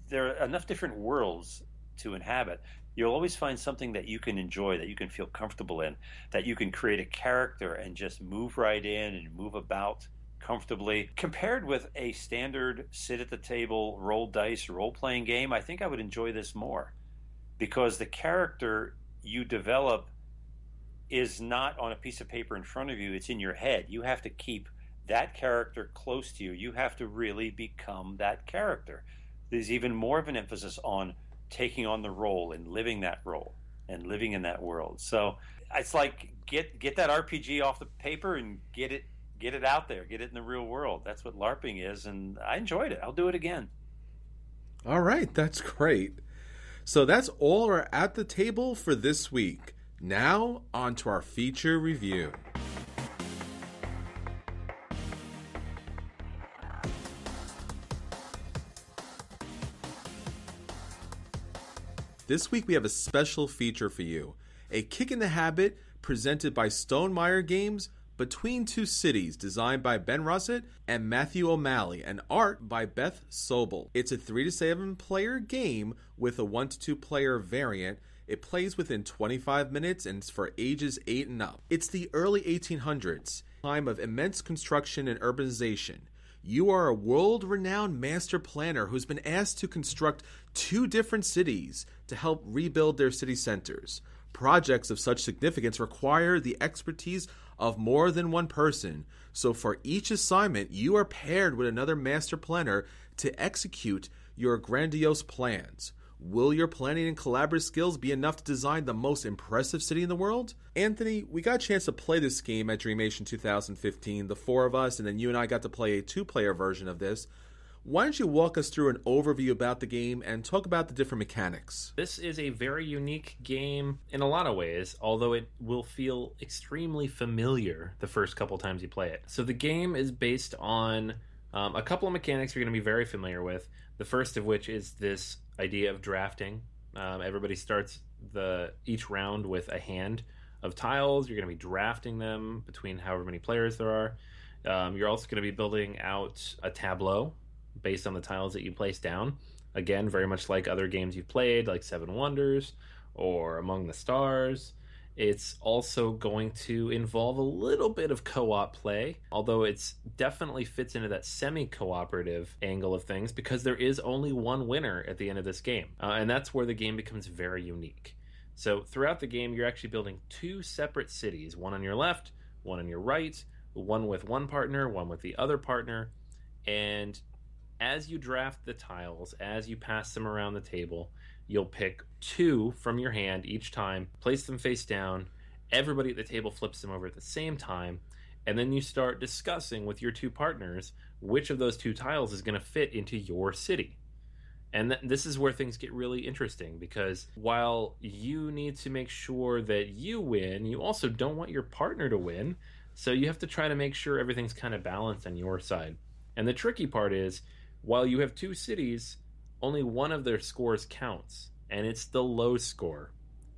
There are enough different worlds to inhabit. You'll always find something that you can enjoy, that you can feel comfortable in, that you can create a character and just move right in and move about comfortably. Compared with a standard sit at the table, roll dice, role-playing game, I think I would enjoy this more, because the character you develop is not on a piece of paper in front of you, it's in your head. You have to keep that character close to you. You have to really become that character. There's even more of an emphasis on taking on the role and living that role and living in that world. So it's like get that RPG off the paper and get it out there, get it in the real world. That's what LARPing is, and I enjoyed it. I'll do it again. All right, that's great. So that's all our At the Table for this week. Now, on to our feature review. This week we have a special feature for you. A Kick in the Habit presented by Stonemaier Games, Between Two Cities, designed by Ben Russett and Matthew O'Malley, and art by Beth Sobel. It's a 3 to 7 player game with a 1 to 2 player variant. It plays within 25 minutes and it's for ages 8 and up. It's the early 1800s, time of immense construction and urbanization. You are a world-renowned master planner who's been asked to construct 2 different cities to help rebuild their city centers. Projects of such significance require the expertise of more than one person, so for each assignment, you are paired with another master planner to execute your grandiose plans. Will your planning and collaborative skills be enough to design the most impressive city in the world? Anthony, we got a chance to play this game at Dreamation 2015, the 4 of us, and then you and I got to play a 2-player version of this. Why don't you walk us through an overview about the game and talk about the different mechanics? This is a very unique game in a lot of ways, although it will feel extremely familiar the first couple times you play it. So the game is based on a couple of mechanics you're going to be very familiar with. The first of which is this idea of drafting. Everybody starts each round with a hand of tiles. You're going to be drafting them between however many players there are. You're also going to be building out a tableau based on the tiles that you place down. Again, very much like other games you've played, like Seven Wonders or Among the Stars. It's also going to involve a little bit of co-op play, although it's definitely fits into that semi-cooperative angle of things because there is only one winner at the end of this game. And that's where the game becomes very unique. So throughout the game, you're actually building two separate cities, one on your left, one on your right, one with one partner, one with the other partner. And as you draft the tiles, as you pass them around the table, you'll pick two from your hand each time, place them face down. Everybody at the table flips them over at the same time. And then you start discussing with your two partners which of those two tiles is going to fit into your city. And this is where things get really interesting because while you need to make sure that you win, you also don't want your partner to win. So you have to try to make sure everything's kind of balanced on your side. And the tricky part is, while you have two cities, only one of their scores counts, and it's the low score.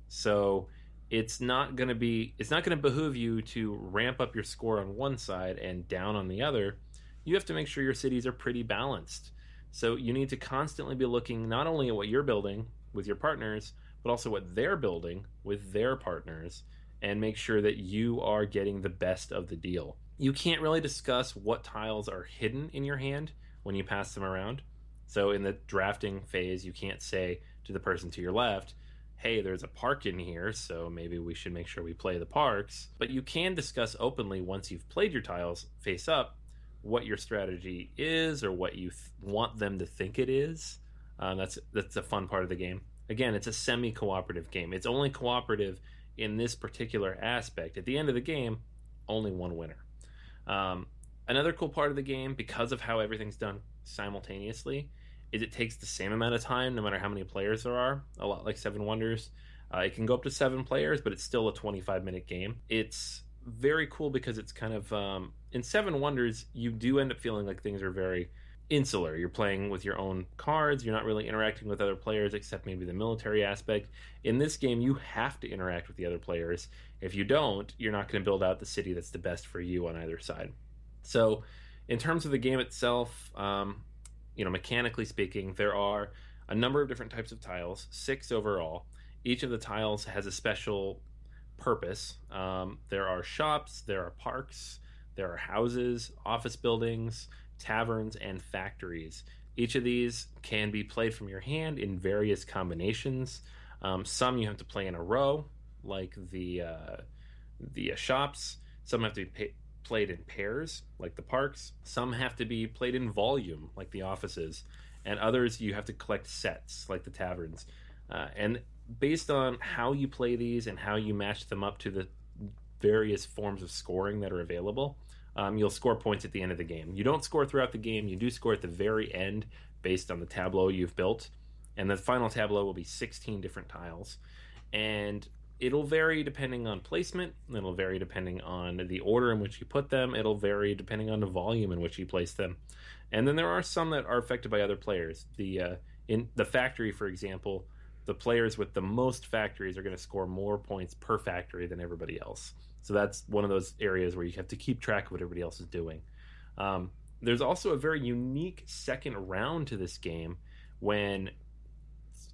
So it's not going to behoove you to ramp up your score on one side and down on the other. You have to make sure your cities are pretty balanced. So you need to constantly be looking not only at what you're building with your partners, but also what they're building with their partners, and make sure that you are getting the best of the deal. You can't really discuss what tiles are hidden in your hand when you pass them around. So in the drafting phase, you can't say to the person to your left, hey, there's a park in here, so maybe we should make sure we play the parks. But you can discuss openly once you've played your tiles face up what your strategy is or what you want them to think it is. That's a fun part of the game. Again, it's a semi-cooperative game. It's only cooperative in this particular aspect. At the end of the game, only one winner. Another cool part of the game, because of how everything's done simultaneously, is it takes the same amount of time no matter how many players there are, a lot like Seven Wonders. It can go up to 7 players, but it's still a 25-minute game. It's very cool because it's kind of in Seven Wonders, you do end up feeling like things are very insular. You're playing with your own cards. You're not really interacting with other players except maybe the military aspect. In this game, you have to interact with the other players. If you don't, you're not going to build out the city that's the best for you on either side. So in terms of the game itself, mechanically speaking, there are a number of different types of tiles, 6 overall. Each of the tiles has a special purpose. There are shops, there are parks, there are houses, office buildings, taverns, and factories. Each of these can be played from your hand in various combinations. Some you have to play in a row, like the shops. Some have to be played in pairs, like the parks. Some have to be played in volume, like the offices. And others you have to collect sets, like the taverns. And based on how you play these and how you match them up to the various forms of scoring that are available, you'll score points at the end of the game. You don't score throughout the game. You do score at the very end based on the tableau you've built. And the final tableau will be 16 different tiles. And it'll vary depending on placement. It'll vary depending on the order in which you put them. It'll vary depending on the volume in which you place them. And then there are some that are affected by other players. In the factory, for example, the players with the most factories are going to score more points per factory than everybody else. So that's one of those areas where you have to keep track of what everybody else is doing. There's also a very unique second round to this game when,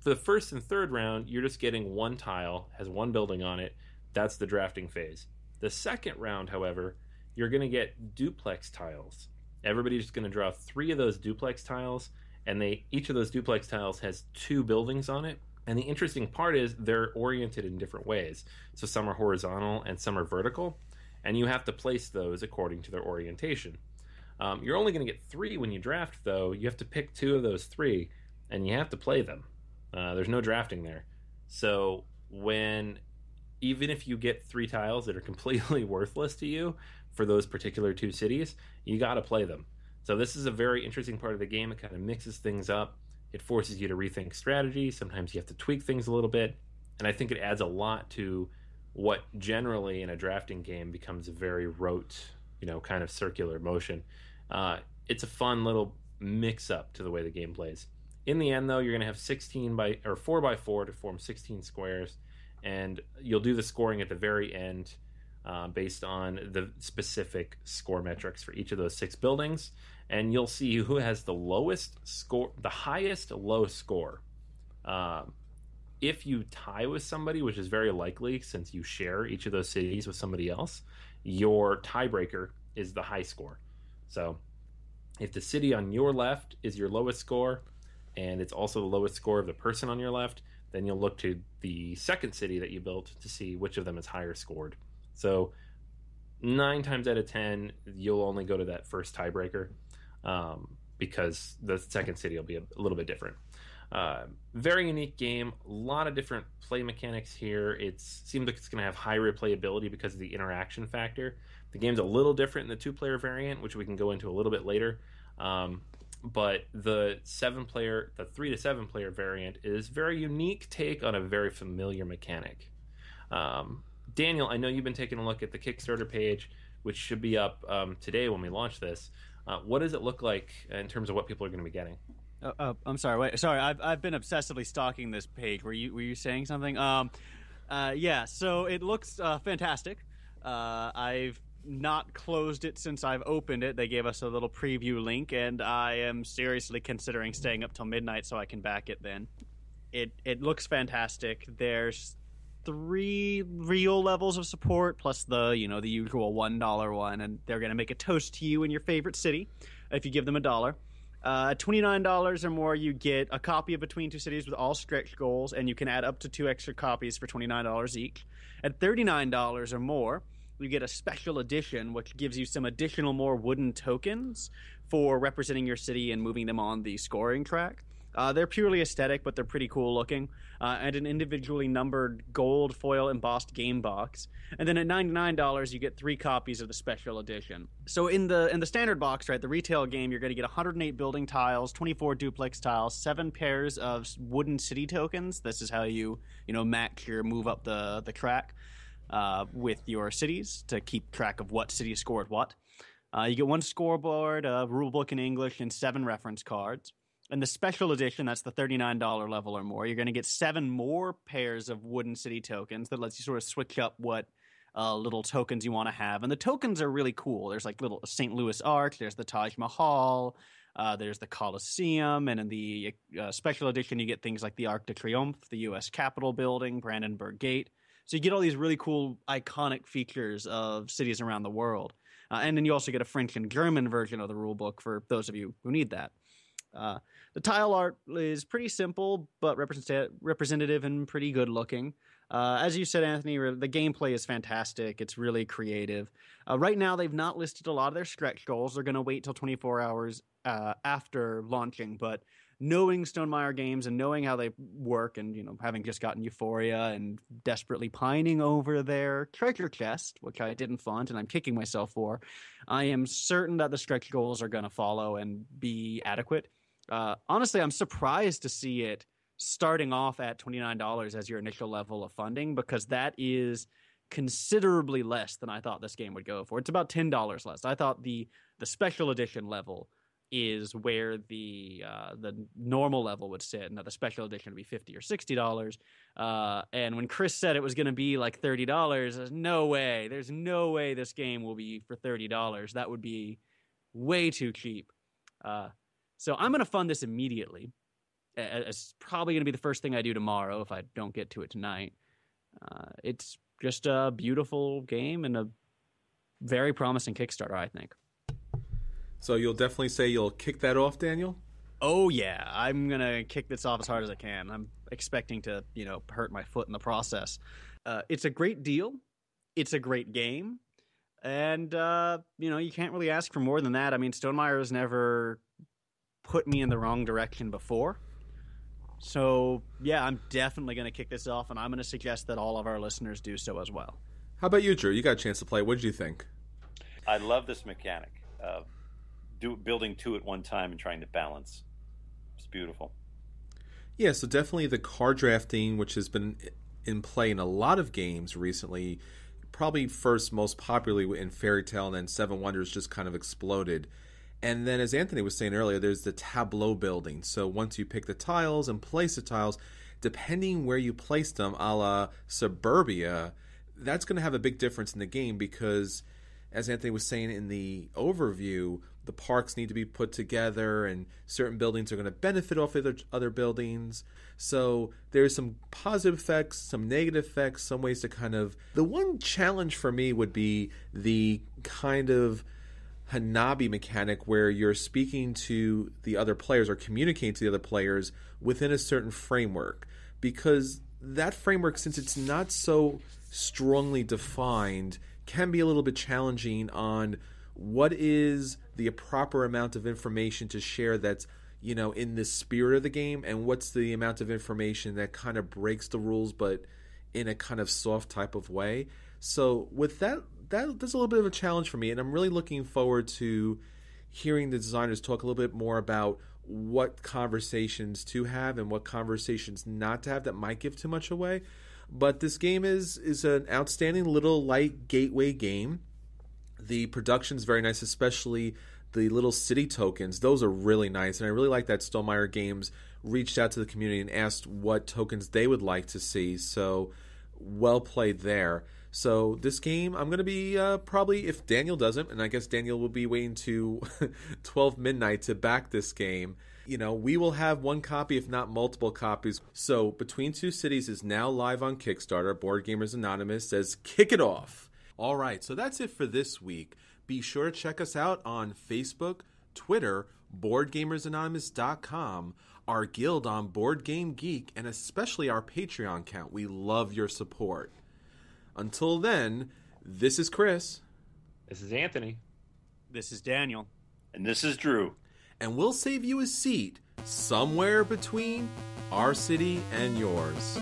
for the first and third round, you're just getting one tile, has one building on it. That's the drafting phase. The second round, however, you're going to get duplex tiles. Everybody's just going to draw 3 of those duplex tiles, and each of those duplex tiles has 2 buildings on it. And the interesting part is they're oriented in different ways. So some are horizontal and some are vertical, and you have to place those according to their orientation. You're only going to get 3 when you draft, though. You have to pick 2 of those 3, and you have to play them. There's no drafting there. So even if you get 3 tiles that are completely worthless to you for those particular 2 cities, you got to play them. So this is a very interesting part of the game. It kind of mixes things up. It forces you to rethink strategy. Sometimes you have to tweak things a little bit. And I think it adds a lot to what generally in a drafting game becomes a very rote, kind of circular motion. It's a fun little mix-up to the way the game plays. In the end, though, you're going to have 4 by 4 to form 16 squares, and you'll do the scoring at the very end based on the specific score metrics for each of those 6 buildings, and you'll see who has the lowest score, the highest low score if you tie with somebody, which is very likely since you share each of those cities with somebody else, your tiebreaker is the high score. So if the city on your left is your lowest score, and it's also the lowest score of the person on your left, then you'll look to the second city that you built to see which of them is higher scored. So 9 times out of 10, you'll only go to that first tiebreaker because the second city will be a little bit different. Very unique game. A lot of different play mechanics here. It seems like it's going to have high replayability because of the interaction factor. The game's a little different in the 2-player variant, which we can go into a little bit later. But the 7-player, the 3 to 7 player variant is very unique take on a very familiar mechanic. Daniel, I know you've been taking a look at the Kickstarter page, which should be up today when we launch this. What does it look like in terms of what people are going to be getting? I'm sorry. Wait, sorry. I've been obsessively stalking this page. Were you saying something? Yeah. So it looks fantastic. I've not closed it since I've opened it. They gave us a little preview link, and I am seriously considering staying up till midnight so I can back it. Then it looks fantastic. There's 3 real levels of support plus the usual $1 one, and they're going to make a toast to you in your favorite city if you give them $1. At $29 or more, you get a copy of Between Two Cities with all stretch goals, and you can add up to 2 extra copies for $29 each. At $39 or more, you get a special edition, which gives you some additional more wooden tokens for representing your city and moving them on the scoring track. They're purely aesthetic, but they're pretty cool looking. And an individually numbered gold foil embossed game box. And then at $99, you get 3 copies of the special edition. So in the standard box, right, the retail game, you're going to get 108 building tiles, 24 duplex tiles, 7 pairs of wooden city tokens. This is how you match your move up the track with your cities to keep track of what city scored what. You get 1 scoreboard, a rule book in English, and 7 reference cards. And the special edition, that's the $39 level or more, you're going to get 7 more pairs of wooden city tokens that lets you sort of switch up what little tokens you want to have. And the tokens are really cool. There's like little St. Louis Arch, there's the Taj Mahal, there's the Coliseum, and in the special edition you get things like the Arc de Triomphe, the U.S. Capitol Building, Brandenburg Gate. So you get all these really cool iconic features of cities around the world. And then you also get a French and German version of the rulebook for those of you who need that. The tile art is pretty simple, but representative and pretty good looking. As you said, Anthony, the gameplay is fantastic. It's really creative. Right now, they've not listed a lot of their stretch goals. They're going to wait till 24 hours after launching. But knowing Stonemaier Games and knowing how they work and, having just gotten Euphoria and desperately pining over their treasure chest, which I didn't fund and I'm kicking myself for, I am certain that the stretch goals are going to follow and be adequate. Honestly, I'm surprised to see it starting off at $29 as your initial level of funding, because that is considerably less than I thought this game would go for. It's about $10 less. I thought the special edition level is where the normal level would sit, and that the special edition would be $50 or $60. And when Chris said it was going to be like $30, there's no way. There's no way this game will be for $30. That would be way too cheap. So I'm going to fund this immediately. It's probably going to be the first thing I do tomorrow if I don't get to it tonight. It's just a beautiful game and a very promising Kickstarter, I think. So you'll definitely say you'll kick that off, Daniel? Oh, yeah. I'm going to kick this off as hard as I can. I'm expecting to, hurt my foot in the process. It's a great deal. It's a great game. And, you can't really ask for more than that. I mean, Stonemaier has never put me in the wrong direction before. So, yeah, I'm definitely going to kick this off, and I'm going to suggest that all of our listeners do so as well. How about you, Drew? You got a chance to play. What did you think? I love this mechanic. Building 2 at one time and trying to balance. It's beautiful. Yeah, so definitely the card drafting, which has been in play in a lot of games recently, probably first most popularly in Fairy Tale, and then Seven Wonders just kind of exploded. And then, as Anthony was saying earlier, there's the tableau building. So once you pick the tiles and place the tiles, depending where you place them, a la Suburbia, that's going to have a big difference in the game because, as Anthony was saying in the overview, the parks need to be put together, and certain buildings are going to benefit off of other buildings. So there's some positive effects, some negative effects, some ways to kind of... The one challenge for me would be the kind of Hanabi mechanic where you're speaking to the other players or communicating to the other players within a certain framework. Because that framework, since it's not so strongly defined, can be a little bit challenging on what is the proper amount of information to share that's, you know, in the spirit of the game, and what's the amount of information that kind of breaks the rules but in a kind of soft type of way. So with that's a little bit of a challenge for me, and I'm really looking forward to hearing the designers talk a little bit more about what conversations to have and what conversations not to have that might give too much away. But this game is an outstanding little light gateway game. The production's very nice, especially the little city tokens. Those are really nice, and I really like that Stonemaier Games reached out to the community and asked what tokens they would like to see. So well played there. So this game, I'm going to be probably, if Daniel doesn't, and I guess Daniel will be waiting to 12 midnight to back this game, you know, we will have one copy, if not multiple copies. So Between Two Cities is now live on Kickstarter. Board Gamers Anonymous says, kick it off. All right, so that's it for this week. Be sure to check us out on Facebook, Twitter, BoardGamersAnonymous.com, our guild on Board Game Geek, and especially our Patreon account. We love your support. Until then, this is Chris. This is Anthony. This is Daniel. And this is Drew. And we'll save you a seat somewhere between our city and yours.